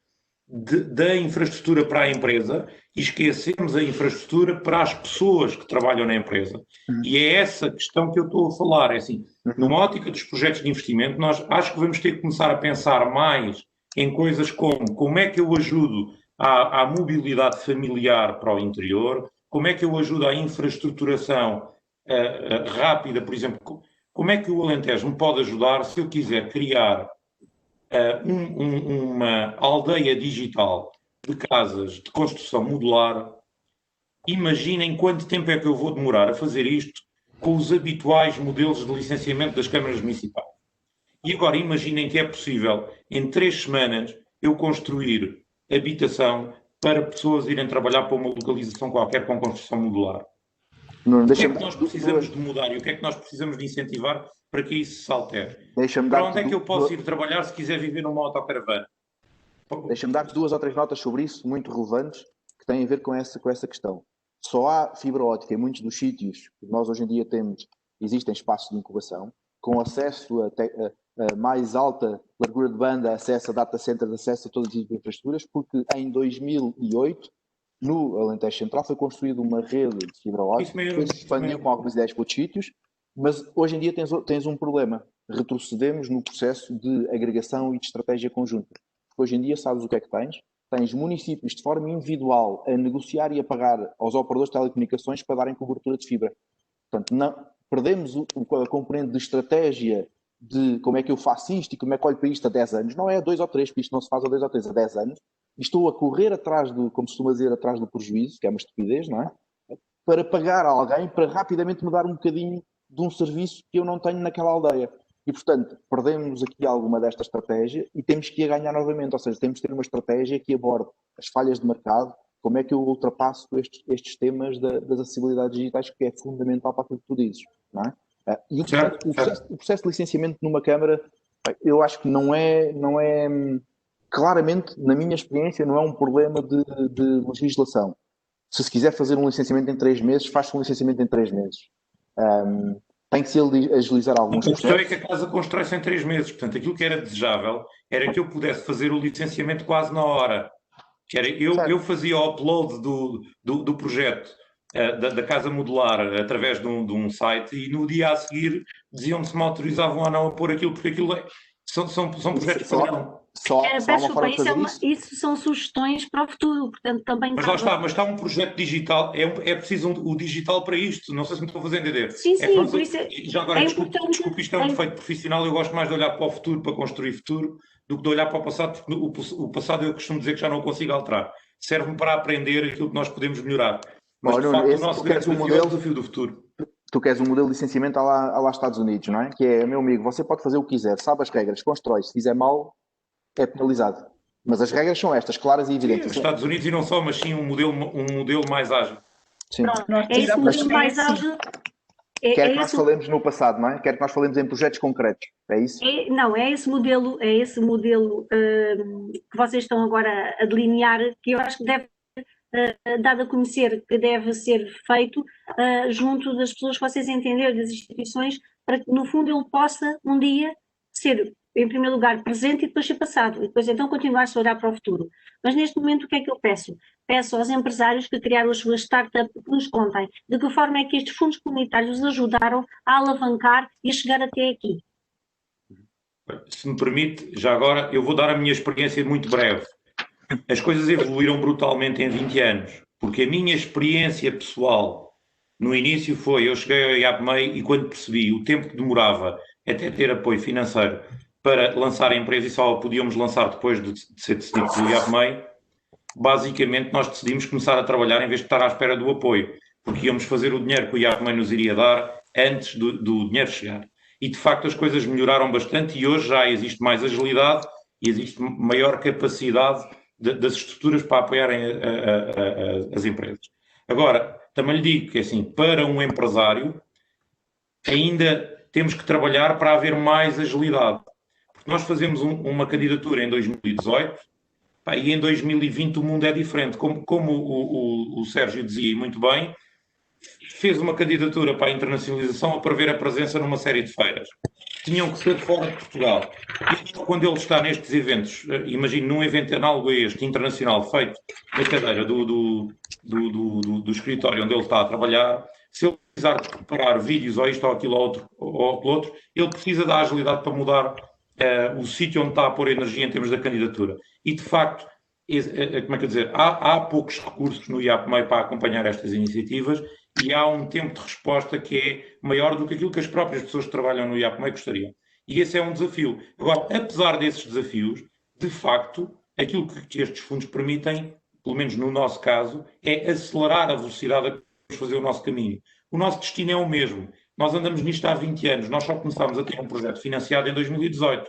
da infraestrutura para a empresa e esquecemos a infraestrutura para as pessoas que trabalham na empresa. E é essa questão que eu estou a falar. É assim, numa ótica dos projetos de investimento, nós acho que vamos ter que começar a pensar mais em coisas como é que eu ajudo à mobilidade familiar para o interior, como é que eu ajudo à infraestruturação rápida, por exemplo, como é que o Alentejo me pode ajudar se eu quiser criar uma aldeia digital de casas de construção modular. Imaginem quanto tempo é que eu vou demorar a fazer isto com os habituais modelos de licenciamento das câmaras municipais. E agora imaginem que é possível, em 3 semanas, eu construir habitação para pessoas irem trabalhar para uma localização qualquer com construção modular. O que é que nós precisamos de mudar e o que é que nós precisamos de incentivar para que isso se altere? Para onde é que eu posso ir trabalhar se quiser viver numa autocaravana? Deixa-me dar-te 2 ou 3 notas sobre isso, muito relevantes, que têm a ver com essa questão. Só há fibra óptica em muitos dos sítios que nós hoje em dia temos, existem espaços de incubação, com acesso a mais alta largura de banda, acesso a data centers, acesso a todas as infraestruturas, porque em 2008, no Alentejo Central, foi construída uma rede de fibra óptica que se expandiu com algumas ideias para outros sítios, mas hoje em dia tens um problema. Retrocedemos no processo de agregação e de estratégia conjunta. Porque hoje em dia sabes o que é que tens? Tens municípios de forma individual a negociar e a pagar aos operadores de telecomunicações para darem cobertura de fibra. Portanto, perdemos a componente de estratégia de como é que eu faço isto e como é que olho para isto há 10 anos. Não é a 2 ou 3, porque isto não se faz a 2 ou 3, a 10 anos. E estou a correr atrás do, como se costuma dizer, atrás do prejuízo, que é uma estupidez, não é? Para pagar a alguém para rapidamente me dar um bocadinho de um serviço que eu não tenho naquela aldeia. E, portanto, perdemos aqui alguma desta estratégia e temos que a ganhar novamente. Ou seja, temos que ter uma estratégia que aborde as falhas de mercado, como é que eu ultrapasso estes temas das acessibilidades digitais, que é fundamental para aquilo que tu dizes, não é? E o processo de licenciamento numa Câmara, eu acho que não é claramente, na minha experiência, não é um problema de legislação. Se quiser fazer um licenciamento em 3 meses, faz-se um licenciamento em 3 meses. Tem que se agilizar alguns processos. A questão é que a casa constrói-se em 3 meses. Portanto, aquilo que era desejável era que eu pudesse fazer o licenciamento quase na hora. Que era, eu fazia o upload do projeto da casa modular através de um site e no dia a seguir diziam-me se me autorizavam ou não a pôr aquilo, porque aquilo são projetos padrão. Isso são sugestões para o futuro, portanto também... Mas lá está, mas está um projeto digital, é preciso o digital para isto, não sei se me estou a fazer entender. Sim, por isso já agora, desculpe, isto é um defeito profissional, eu gosto mais de olhar para o futuro, para construir futuro, do que de olhar para o passado, porque o passado eu costumo dizer que já não consigo alterar. Serve-me para aprender aquilo que nós podemos melhorar. Mas, de facto, o nosso grande desafio é o desafio do futuro. Tu queres um modelo de licenciamento à lá Estados Unidos, não é? Que é, meu amigo, você pode fazer o que quiser, sabe as regras, constrói, se fizer mal, é penalizado. Mas as regras são estas, claras e evidentes. Sim, os Estados Unidos e não só, mas sim um modelo mais ágil. Sim. É esse modelo mais ágil. Quer que nós falemos no passado, não é? Quer que nós falemos em projetos concretos, é isso? Não, é esse modelo que vocês estão agora a delinear, que eu acho que deve dado a conhecer, que deve ser feito junto das pessoas que vocês entenderem, das instituições, para que no fundo ele possa um dia ser, em primeiro lugar, presente e depois ser passado, e depois então continuar-se a olhar para o futuro. Mas neste momento o que é que eu peço? Peço aos empresários que criaram as suas startups que nos contem de que forma é que estes fundos comunitários os ajudaram a alavancar e a chegar até aqui. Se me permite, já agora, eu vou dar a minha experiência muito breve. As coisas evoluíram brutalmente em 20 anos, porque a minha experiência pessoal no início foi, eu cheguei ao IAPMEI e quando percebi o tempo que demorava até ter apoio financeiro para lançar a empresa e só a podíamos lançar depois de ser decidido pelo IAPMEI, basicamente nós decidimos começar a trabalhar em vez de estar à espera do apoio, porque íamos fazer o dinheiro que o IAPMEI nos iria dar antes do dinheiro chegar. E de facto as coisas melhoraram bastante e hoje já existe mais agilidade e existe maior capacidade das estruturas para apoiarem as empresas. Agora, também lhe digo que assim, para um empresário ainda temos que trabalhar para haver mais agilidade. Porque nós fazemos uma candidatura em 2018 e em 2020 o mundo é diferente. Como o Sérgio dizia muito bem, fez uma candidatura para a internacionalização a prever a presença numa série de feiras. Tinham que ser fora de Portugal. E quando ele está nestes eventos, imagino num evento análogo a este, internacional, feito na cadeira do escritório onde ele está a trabalhar, se ele precisar de preparar vídeos ou isto ou aquilo ou aquilo outro, ele precisa da agilidade para mudar o sítio onde está a pôr energia em termos da candidatura. E, de facto, como é que eu dizer, há poucos recursos no IAPMEI para acompanhar estas iniciativas e há um tempo de resposta que é maior do que aquilo que as próprias pessoas que trabalham no IAPMEI gostariam. E esse é um desafio. Agora, apesar desses desafios, de facto, aquilo que estes fundos permitem, pelo menos no nosso caso, é acelerar a velocidade a que vamos fazer o nosso caminho. O nosso destino é o mesmo. Nós andamos nisto há 20 anos. Nós só começámos a ter um projeto financiado em 2018.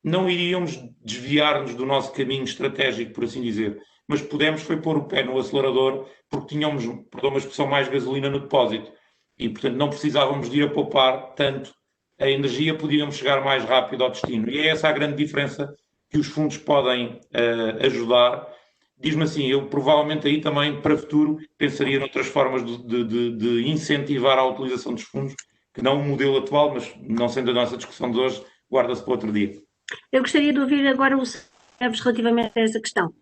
Não iríamos desviar-nos do nosso caminho estratégico, por assim dizer, mas pudemos foi pôr o pé no acelerador porque tínhamos, perdão uma expressão, mais gasolina no depósito e, portanto, não precisávamos de ir a poupar tanto a energia, podíamos chegar mais rápido ao destino. E é essa a grande diferença que os fundos podem ajudar. Diz-me assim, eu provavelmente aí também, para o futuro, pensaria noutras formas de incentivar a utilização dos fundos, que não o modelo atual, mas não sendo a nossa discussão de hoje, guarda-se para outro dia. Eu gostaria de ouvir agora o Sérgio relativamente a essa questão.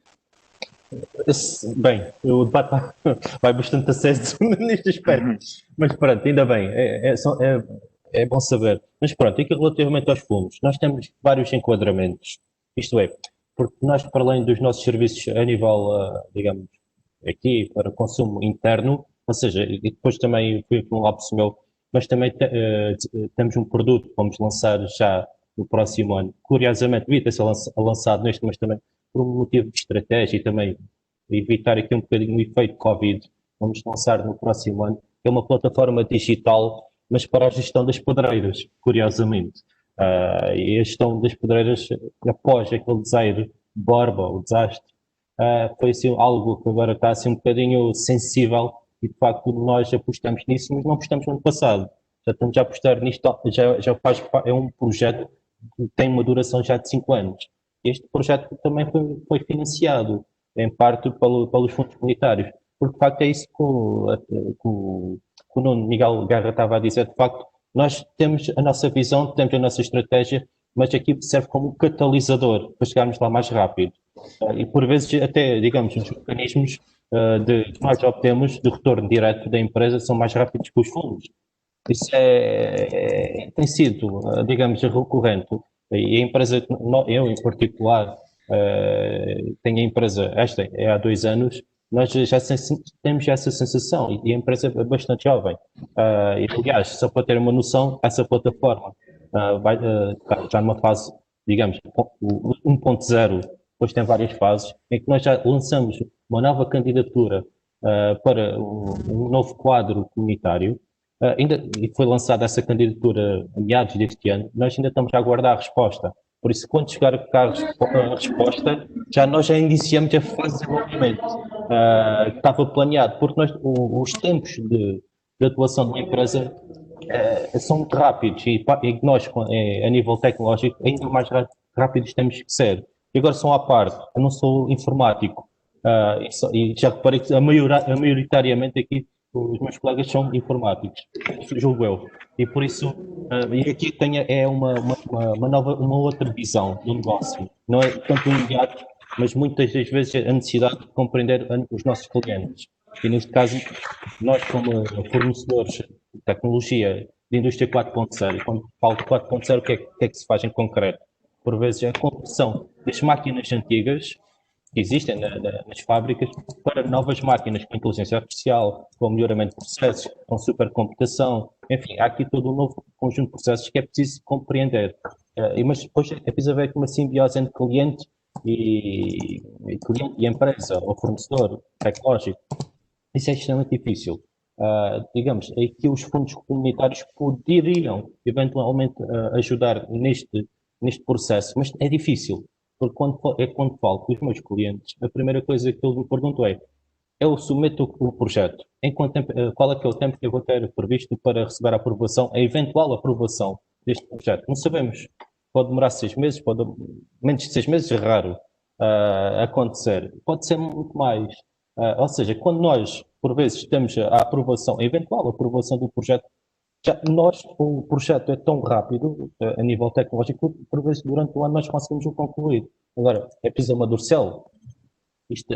Bem, o debate vai bastante aceso neste aspecto, mas pronto, ainda bem, é bom saber. Mas pronto, aqui relativamente aos fundos, nós temos vários enquadramentos, isto é, porque nós, para além dos nossos serviços a nível, digamos, aqui para consumo interno, ou seja, e depois também fui com um lapso meu, mas também temos um produto que vamos lançar já no próximo ano. Curiosamente, devia ter sido lançado neste, mas também por um motivo de estratégia e também evitar aqui um bocadinho o efeito Covid, vamos lançar no próximo ano, que é uma plataforma digital, mas para a gestão das pedreiras, curiosamente. E a gestão das pedreiras, após aquele desaire Borba, o desastre, foi assim, algo que agora está assim, um bocadinho sensível e, de facto, nós apostamos nisso, mas não apostamos no ano passado. Já estamos a apostar nisto, é um projeto que tem uma duração já de 5 anos. Este projeto também foi financiado, em parte, pelos fundos comunitários. Porque, de facto, é isso que o Nuno Miguel Guerra estava a dizer. De facto, nós temos a nossa visão, temos a nossa estratégia, mas aqui serve como catalisador para chegarmos lá mais rápido. E, por vezes, até, digamos, os mecanismos que nós obtemos de retorno direto da empresa são mais rápidos que os fundos. Isso tem sido, digamos, recorrente. E a empresa, eu em particular, tenho a empresa, esta é há 2 anos, nós já temos essa sensação e a empresa é bastante jovem. E, aliás, só para ter uma noção, essa plataforma vai já numa fase, digamos, 1.0, depois tem várias fases, em que nós já lançamos uma nova candidatura para um novo quadro comunitário. E foi lançada essa candidatura a meados deste ano, nós ainda estamos a aguardar a resposta. Por isso, quando chegar a resposta, nós já iniciamos a fase de desenvolvimento que estava planeado, porque os tempos de atuação de uma empresa são muito rápidos e nós, a nível tecnológico, ainda mais rápidos temos que ser. E agora só à parte, eu não sou informático e já reparei que maioritariamente aqui os meus colegas são informáticos, julgo eu, e por isso e aqui tem uma outra visão do negócio, não é tanto imediato, mas muitas das vezes a necessidade de compreender os nossos clientes, e neste caso nós como fornecedores de tecnologia de indústria 4.0, quando falo de 4.0 o que é que se faz em concreto? por vezes, a conversão das máquinas antigas que existem nas fábricas para novas máquinas com inteligência artificial, com melhoramento de processos, com supercomputação, enfim, há aqui todo um novo conjunto de processos que é preciso compreender. Mas depois é preciso haver uma simbiose entre cliente e empresa, ou fornecedor tecnológico. Isso é extremamente difícil. Digamos, aqui os fundos comunitários poderiam eventualmente ajudar neste processo, mas é difícil, porque quando falo com os meus clientes, a primeira coisa que eles me perguntam é: eu submeto o projeto, qual é que é o tempo que eu vou ter previsto para receber a aprovação, a eventual aprovação deste projeto? Não sabemos. Pode demorar 6 meses, menos de 6 meses, é raro acontecer. Pode ser muito mais. Ou seja, quando nós, por vezes, temos a aprovação, a eventual aprovação do projeto, o projeto é tão rápido, a nível tecnológico, que por vezes durante o ano nós conseguimos o concluir. Agora, é preciso amadurecer. A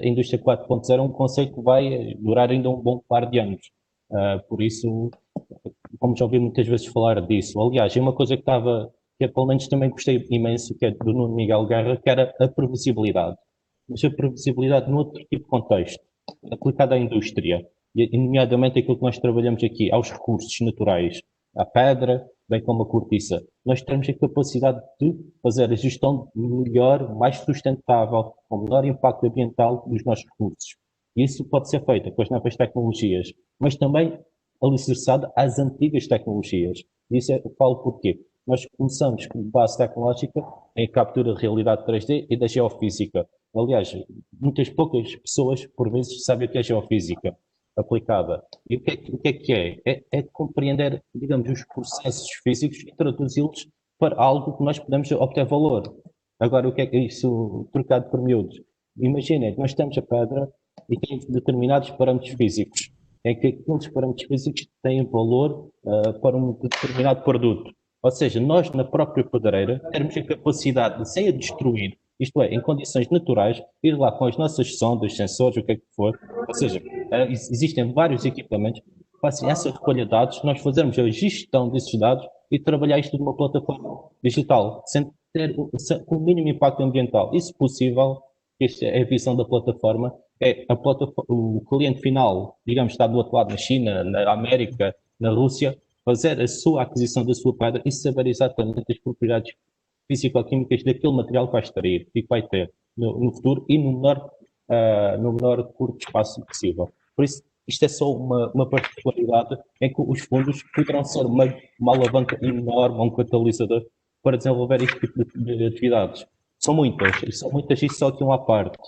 indústria 4.0 é um conceito que vai durar ainda um bom par de anos. Por isso, como já ouvi muitas vezes falar disso. Aliás, é uma coisa que eu pelo menos também gostei imenso, que é do Nuno Miguel Guerra, que era a previsibilidade. Mas a previsibilidade noutro tipo de contexto, aplicada à indústria, e nomeadamente aquilo que nós trabalhamos aqui, aos recursos naturais, à pedra, bem como a cortiça. Nós temos a capacidade de fazer a gestão melhor, mais sustentável, com menor impacto ambiental dos nossos recursos. E isso pode ser feito com as novas tecnologias, mas também alicerçado às antigas tecnologias. Isso eu falo porquê? Nós começamos com base tecnológica em captura de realidade 3D e da geofísica. Aliás, muitas poucas pessoas, por vezes, sabem o que é geofísica aplicada. E o que é? É compreender, digamos, os processos físicos e traduzi-los para algo que nós podemos obter valor. Agora, o que é isso trocado por miúdos? Imaginem, nós temos a pedra e tem determinados parâmetros físicos. É que aqueles parâmetros físicos têm valor para um determinado produto. Ou seja, nós, na própria pedreira, temos a capacidade de, sem a destruir, isto é, em condições naturais, ir lá com as nossas sondas, sensores, o que é que for. Ou seja, existem vários equipamentos que fazem essa recolha de dados, nós fazermos a gestão desses dados e trabalhar isto numa plataforma digital, sem ter com o mínimo impacto ambiental. Isso possível, esta é a visão da plataforma, o cliente final, digamos, está do outro lado, na China, na América, na Rússia, fazer a sua aquisição da sua pedra e saber exatamente as propriedades físico-químicas daquele material que vai extrair e que vai ter no futuro e no menor curto espaço possível. Por isso, isto é só uma particularidade em que os fundos poderão ser uma alavanca enorme, um catalisador para desenvolver este tipo de atividades. São muitas, e só aqui uma parte.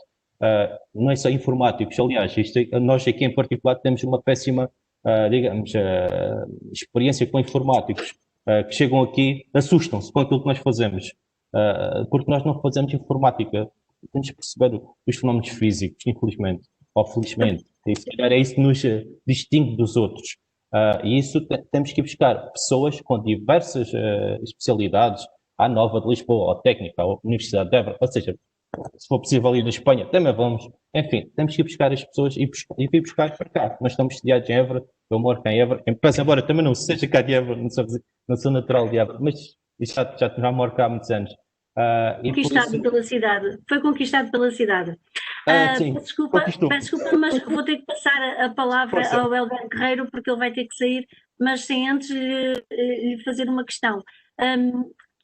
Não é só informáticos, aliás, nós aqui em particular temos uma péssima, digamos, experiência com informáticos que chegam aqui, assustam-se com aquilo que nós fazemos, porque nós não fazemos informática, temos que perceber os fenómenos físicos, infelizmente, ou felizmente, é isso que nos distingue dos outros, e isso temos que buscar pessoas com diversas especialidades, à Nova de Lisboa, à Técnica, à Universidade de Évora, ou seja, se for possível ir na Espanha, também vamos. Enfim, temos que ir buscar as pessoas e vir buscar para cá. Nós estamos estudiados em Évora, eu moro cá em Évora, embora também não seja cá de Évora, não sou natural de Évora, mas já moro cá há muitos anos. Pela cidade. Foi conquistado pela cidade. Sim, peço desculpa, mas vou ter que passar a palavra ao Helder Guerreiro, porque ele vai ter que sair, mas sem antes lhe fazer uma questão.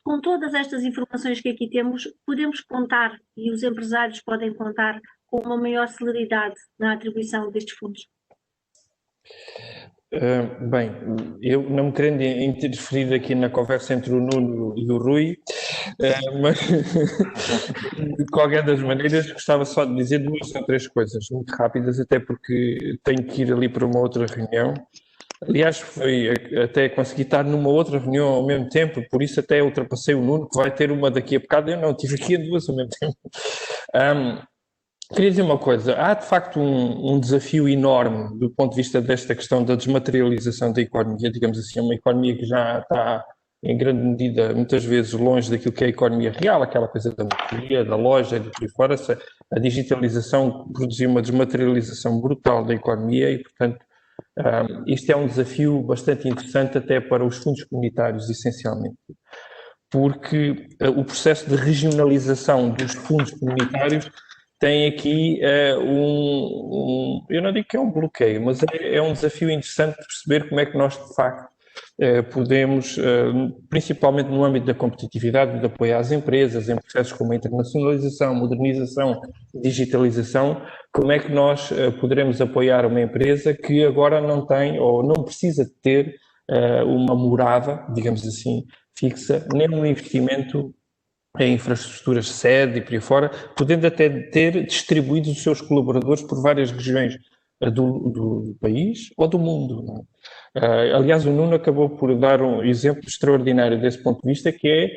Com todas estas informações que aqui temos, podemos contar, e os empresários podem contar, com uma maior celeridade na atribuição destes fundos? Bem, eu não me querendo interferir aqui na conversa entre o Nuno e o Rui, mas de qualquer das maneiras gostava só de dizer 2 ou 3 coisas muito rápidas, até porque tenho que ir ali para uma outra reunião. Aliás, foi até conseguir estar numa outra reunião ao mesmo tempo, por isso até ultrapassei o Nuno, que vai ter uma daqui a bocado. Eu não, tive aqui a 2 ao mesmo tempo. Queria dizer uma coisa, há de facto um desafio enorme do ponto de vista desta questão da desmaterialização da economia, digamos assim, uma economia que já está em grande medida, muitas vezes, longe daquilo que é a economia real, aquela coisa da mercadoria, da loja, de tudo fora. A digitalização produziu uma desmaterialização brutal da economia e, portanto, isto é um desafio bastante interessante até para os fundos comunitários, essencialmente. porque o processo de regionalização dos fundos comunitários tem aqui eu não digo que é um bloqueio, mas é um desafio interessante de perceber como é que nós, de facto, podemos, principalmente no âmbito da competitividade, de apoio às empresas, em processos como a internacionalização, modernização, digitalização, como é que nós poderemos apoiar uma empresa que agora não tem ou não precisa de ter uma morada, digamos assim, fixa, nem um investimento em infraestruturas sede e por aí fora, podendo até ter distribuídos os seus colaboradores por várias regiões do país ou do mundo. Não é? Aliás, o Nuno acabou por dar um exemplo extraordinário desse ponto de vista, que é,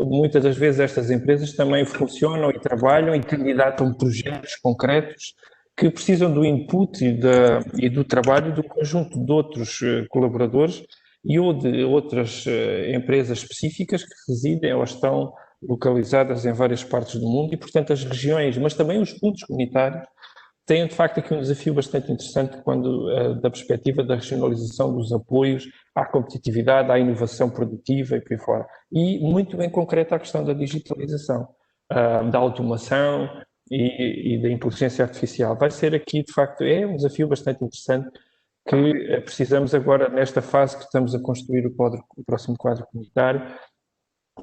muitas das vezes, estas empresas também funcionam e trabalham e candidatam projetos concretos que precisam do input e do trabalho do conjunto de outros colaboradores e ou de outras empresas específicas que residem ou estão localizadas em várias partes do mundo e, portanto, as regiões, mas também os fundos comunitários, têm, de facto, aqui um desafio bastante interessante da perspectiva da regionalização dos apoios à competitividade, à inovação produtiva e por aí fora. E, muito bem concreto, à questão da digitalização, da automação e da inteligência artificial. Vai ser aqui, de facto, é um desafio bastante interessante que precisamos agora, nesta fase que estamos a construir o próximo quadro comunitário,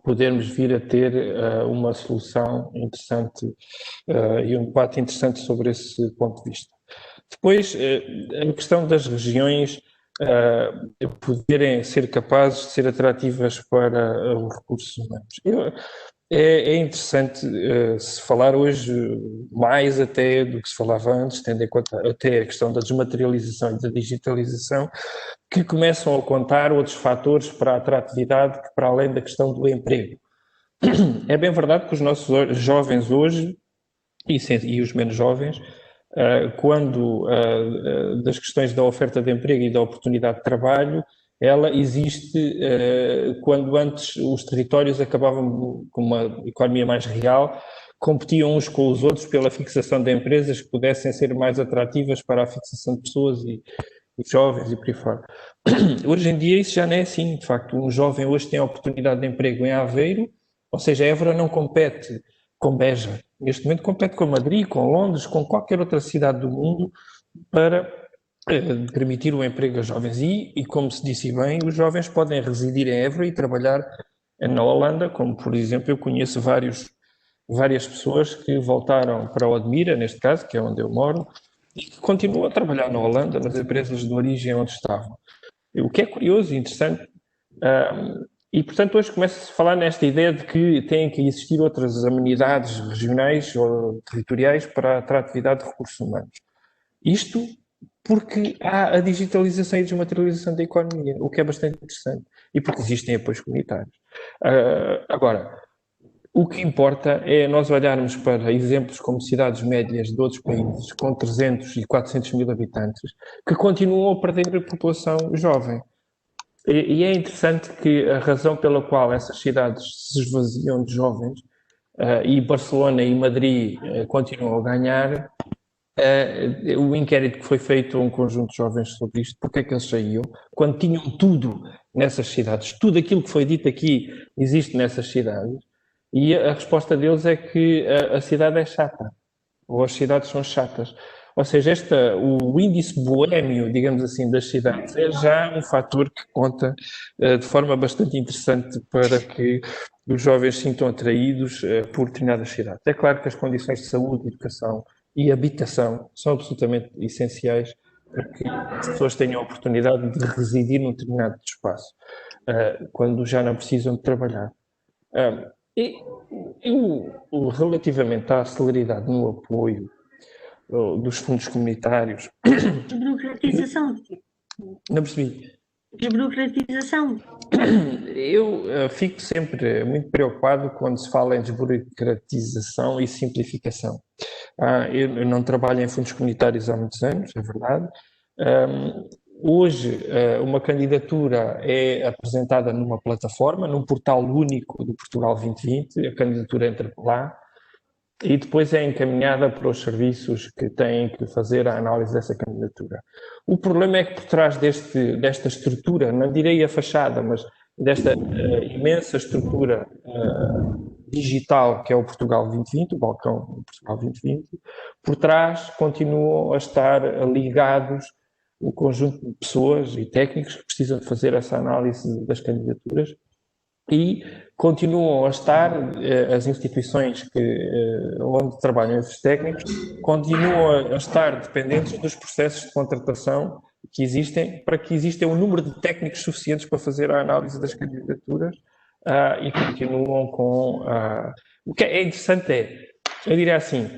podermos vir a ter uma solução interessante e um debate interessante sobre esse ponto de vista. Depois, a questão das regiões poderem ser capazes de ser atrativas para os recursos humanos. É interessante se falar hoje mais até do que se falava antes, tendo em conta até a questão da desmaterialização e da digitalização, que começam a contar outros fatores para a atratividade que para além da questão do emprego. É bem verdade que os nossos jovens hoje, e os menos jovens, quando das questões da oferta de emprego e da oportunidade de trabalho, ela existe quando antes os territórios acabavam com uma economia mais real, competiam uns com os outros pela fixação de empresas que pudessem ser mais atrativas para a fixação de pessoas e jovens e por aí fora. Hoje em dia isso já não é assim, de facto. Um jovem hoje tem a oportunidade de emprego em Aveiro, ou seja, a Évora não compete com Beja. Neste momento compete com Madrid, com Londres, com qualquer outra cidade do mundo para permitir o emprego a jovens. E, como se disse bem, os jovens podem residir em Évora e trabalhar na Holanda, como, por exemplo, eu conheço várias pessoas que voltaram para Odmira, neste caso, que é onde eu moro, e que continuam a trabalhar na Holanda, nas empresas de origem onde estavam. O que é curioso e interessante. E, portanto, hoje começa-se a falar nesta ideia de que têm que existir outras amenidades regionais ou territoriais para a atratividade de recursos humanos. Isto porque há a digitalização e a desmaterialização da economia, o que é bastante interessante, e porque existem apoios comunitários. Agora, o que importa é nós olharmos para exemplos como cidades médias de outros países com 300 e 400 mil habitantes que continuam a perder população jovem. E é interessante que a razão pela qual essas cidades se esvaziam de jovens e Barcelona e Madrid continuam a ganhar, o inquérito que foi feito a um conjunto de jovens sobre isto, porque é que eles saíam, quando tinham tudo nessas cidades, tudo aquilo que foi dito aqui existe nessas cidades, e a resposta deles é que a cidade é chata, ou as cidades são chatas. Ou seja, o índice boémio, digamos assim, das cidades é já um fator que conta de forma bastante interessante para que os jovens se sintam atraídos por determinadas cidades. É claro que as condições de saúde, educação e habitação são absolutamente essenciais para que as pessoas tenham a oportunidade de residir num determinado espaço, quando já não precisam de trabalhar. Relativamente à celeridade no apoio dos fundos comunitários... Desburocratização. Não percebi. Desburocratização. Eu fico sempre muito preocupado quando se fala em desburocratização e simplificação. Eu não trabalho em fundos comunitários há muitos anos, é verdade. Hoje, uma candidatura é apresentada numa plataforma, num portal único do Portugal 2020, a candidatura entra lá e depois é encaminhada para os serviços que têm que fazer a análise dessa candidatura. O problema é que por trás desta estrutura, não direi a fachada, mas desta imensa estrutura digital que é o Portugal 2020, o balcão do Portugal 2020, por trás continuam a estar ligados o conjunto de pessoas e técnicos que precisam de fazer essa análise das candidaturas e continuam a estar, as instituições onde trabalham esses técnicos, continuam a estar dependentes dos processos de contratação que existem, para que exista um número de técnicos suficientes para fazer a análise das candidaturas e continuam com... O que é interessante eu diria assim,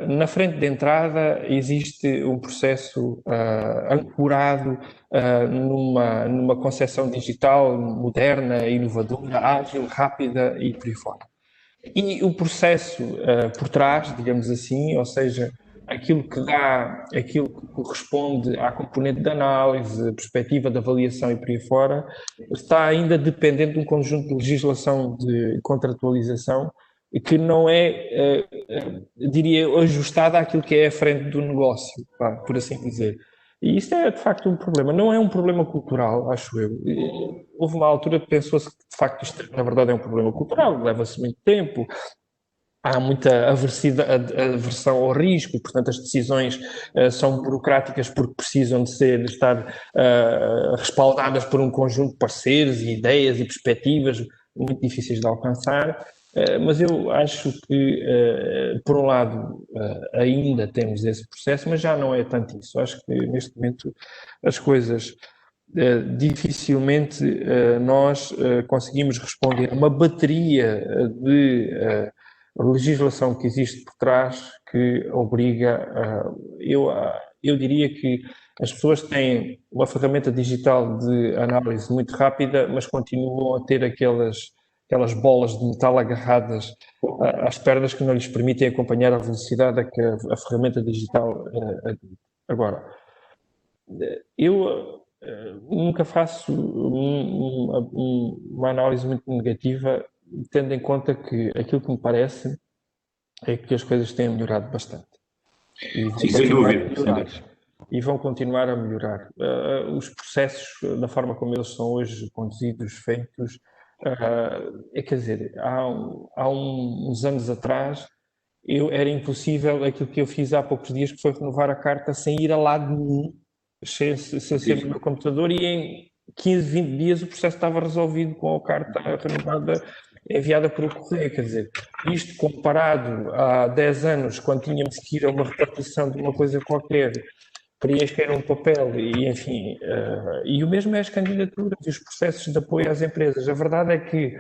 na frente de entrada existe um processo ancorado numa concepção digital moderna, inovadora, ágil, rápida e por aí fora. E o processo por trás, digamos assim, ou seja, aquilo que corresponde à componente de análise, perspectiva de avaliação e por aí fora, está ainda dependente de um conjunto de legislação de contratualização que não é, diria, ajustada àquilo que é a frente do negócio, por assim dizer. E isto é, de facto, um problema. Não é um problema cultural, acho eu. Houve uma altura que pensou-se que, de facto, isto, na verdade, é um problema cultural, leva-se muito tempo, há muita aversão ao risco e, portanto, as decisões são burocráticas porque precisam de estar respaldadas por um conjunto de parceiros e ideias e perspectivas muito difíceis de alcançar. Mas eu acho que, por um lado, ainda temos esse processo, mas já não é tanto isso. Acho que, neste momento, as coisas dificilmente nós conseguimos responder a uma bateria de legislação que existe por trás que obriga, eu diria que as pessoas têm uma ferramenta digital de análise muito rápida, mas continuam a ter aquelas bolas de metal agarradas às pernas que não lhes permitem acompanhar a velocidade a que a ferramenta digital admite. Agora, eu nunca faço uma análise muito negativa, tendo em conta que aquilo que me parece é que as coisas têm melhorado bastante. Sim, sem dúvida. E vão continuar a melhorar. Os processos, da forma como eles são hoje conduzidos, feitos, quer dizer, há uns anos atrás era impossível aquilo que eu fiz há poucos dias, que foi renovar a carta sem ir a lado nenhum, sem ser no meu computador, e em 15, 20 dias o processo estava resolvido com a carta renovada enviada por correio. Quer dizer, isto comparado há 10 anos, quando tínhamos que ir a uma repartição de uma coisa qualquer, preencher um papel e, enfim, e o mesmo é as candidaturas e os processos de apoio às empresas. A verdade é que,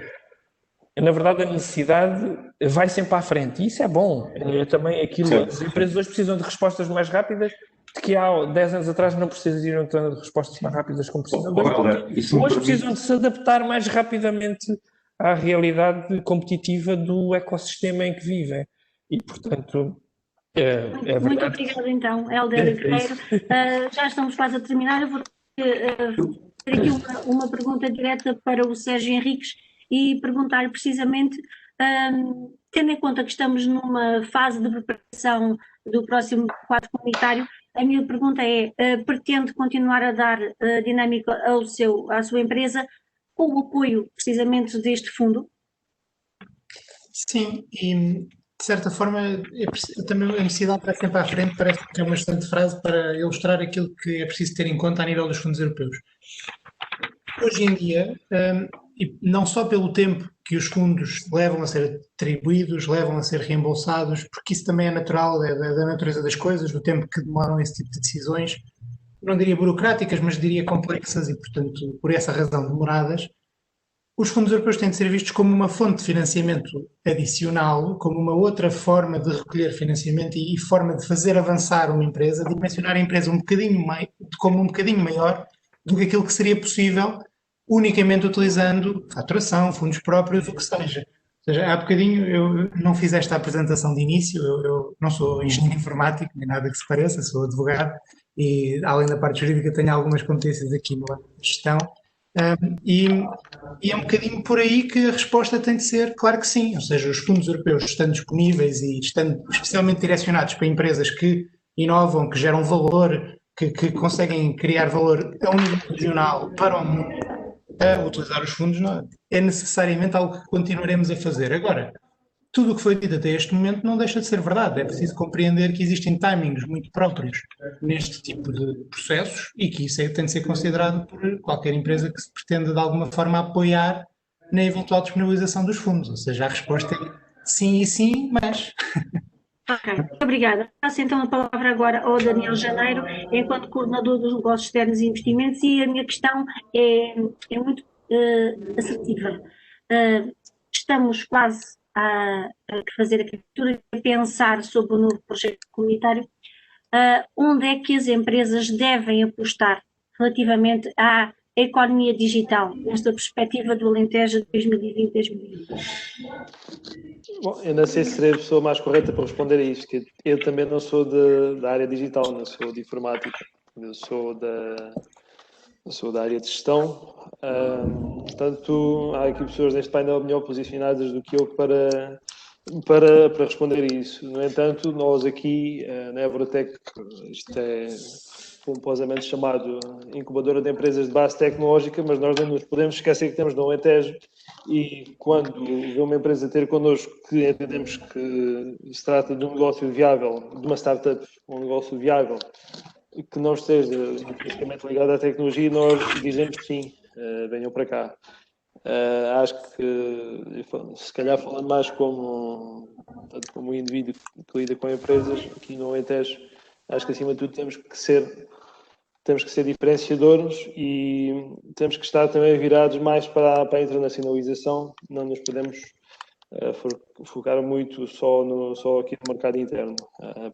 na verdade, a necessidade vai sempre à frente, e isso é bom. Também aquilo, as empresas hoje precisam de respostas mais rápidas, de que há 10 anos atrás não precisariam de respostas mais rápidas como precisam hoje. Hoje precisam de se adaptar mais rapidamente à realidade competitiva do ecossistema em que vivem. E, portanto... Muito obrigada, então, Hélder Guerreiro. Já estamos quase a terminar. Eu vou ter aqui uma pergunta direta para o Sérgio Henriques e perguntar precisamente, tendo em conta que estamos numa fase de preparação do próximo quadro comunitário, a minha pergunta é, pretende continuar a dar dinâmica à sua empresa com o apoio precisamente deste fundo? Sim, e de certa forma também a necessidade está sempre à frente, parece que é uma excelente frase para ilustrar aquilo que é preciso ter em conta a nível dos fundos europeus. Hoje em dia, e não só pelo tempo que os fundos levam a ser atribuídos, levam a ser reembolsados, porque isso também é natural, é da natureza das coisas, do tempo que demoram esse tipo de decisões, não diria burocráticas, mas diria complexas e, portanto, por essa razão demoradas. Os fundos europeus têm de ser vistos como uma fonte de financiamento adicional, como uma outra forma de recolher financiamento e forma de fazer avançar uma empresa, de dimensionar a empresa como um bocadinho maior do que aquilo que seria possível unicamente utilizando faturação, fundos próprios, o que seja. Ou seja, há bocadinho eu não fiz esta apresentação de início, eu não sou engenheiro informático, nem nada que se pareça, sou advogado e, além da parte jurídica, tenho algumas competências aqui no âmbito de gestão. E é um bocadinho por aí que a resposta tem de ser, claro que sim, ou seja, os fundos europeus estando disponíveis e estando especialmente direcionados para empresas que inovam, que geram valor, que conseguem criar valor a um nível regional para o mundo, a utilizar os fundos, não é necessariamente algo que continuaremos a fazer. Agora, tudo o que foi dito até este momento não deixa de ser verdade. É preciso compreender que existem timings muito próprios neste tipo de processos e que isso tem de ser considerado por qualquer empresa que se pretenda de alguma forma apoiar na eventual disponibilização dos fundos. Ou seja, a resposta é sim e sim, mas... Ok, muito obrigada. Passo então a palavra agora ao Daniel Janeiro, enquanto coordenador dos negócios externos e investimentos, e a minha questão é muito assertiva. Estamos quase a fazer a captura e a pensar sobre o novo projeto comunitário. Onde é que as empresas devem apostar relativamente à economia digital, nesta perspectiva do Alentejo de 2020-2021? Bom, eu não sei se serei a pessoa mais correta para responder a isto, que eu também não sou da área digital, não sou de informática, eu sou da área de gestão, portanto há aqui pessoas neste painel melhor posicionadas do que eu para responder a isso. No entanto, nós aqui na Evrotec, isto é pomposamente chamado incubadora de empresas de base tecnológica, mas nós não nos podemos esquecer que temos no Alentejo, e quando vê uma empresa ter connosco que entendemos que se trata de um negócio viável, de uma startup, um negócio viável, que não esteja intrinsecamente ligado à tecnologia, nós dizemos sim, venham para cá. Acho que, se calhar falando mais como um indivíduo que lida com empresas, aqui no Alentejo, acho que acima de tudo temos que ser diferenciadores e temos que estar também virados mais para a internacionalização. Não nos podemos focar muito só aqui no mercado interno,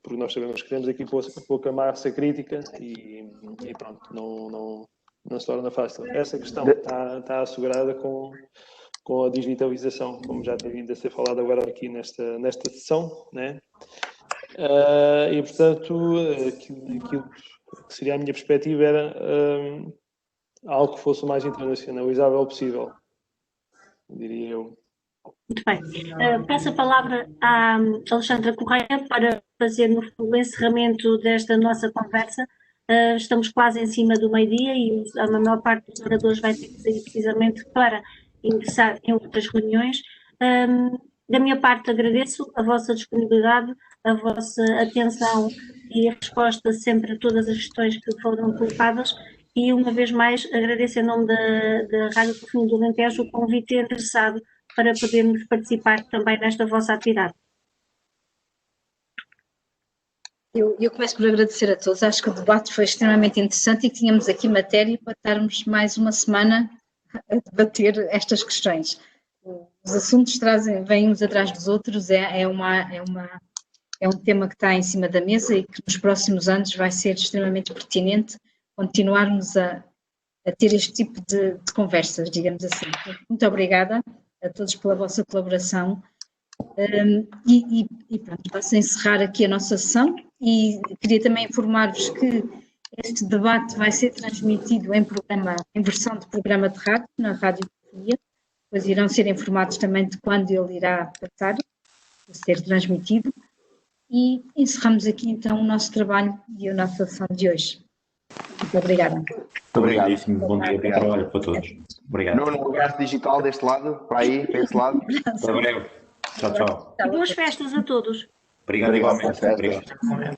porque nós sabemos que temos aqui pouca massa crítica e pronto, não se torna fácil. Essa questão está assegurada com a digitalização, como já tem vindo a ser falado agora aqui nesta sessão, né? E portanto, aquilo que seria a minha perspectiva era algo que fosse o mais internacionalizável possível, diria eu. Muito bem. Passo a palavra à Alexandra Correia para fazer o encerramento desta nossa conversa. Estamos quase em cima do meio-dia e a maior parte dos oradores vai ter que sair precisamente para ingressar em outras reuniões. Da minha parte, agradeço a vossa disponibilidade, a vossa atenção e a resposta sempre a todas as questões que foram colocadas, e uma vez mais agradeço em nome da Rádio Telefonia do Alentejo o convite interessado para podermos participar também nesta vossa atividade. Eu começo por agradecer a todos. Acho que o debate foi extremamente interessante e que tínhamos aqui matéria para estarmos mais uma semana a debater estas questões. Os assuntos vêm uns atrás dos outros, é um tema que está em cima da mesa e que nos próximos anos vai ser extremamente pertinente continuarmos a ter este tipo de conversas, digamos assim. Muito obrigada a todos pela vossa colaboração. E pronto, passo a encerrar aqui a nossa sessão e queria também informar-vos que este debate vai ser transmitido em versão de programa de rádio, na Rádio Telefonia. Depois irão ser informados também de quando ele irá passar a ser transmitido. E encerramos aqui então o nosso trabalho e a nossa sessão de hoje. Muito obrigada. Muito obrigadíssimo. Bom dia, bom trabalho para todos. Obrigado. Nuno, um abraço digital deste lado, para aí, para esse lado. Até breve. Tchau, tchau. Boas festas a todos. Obrigado igualmente. Obrigado.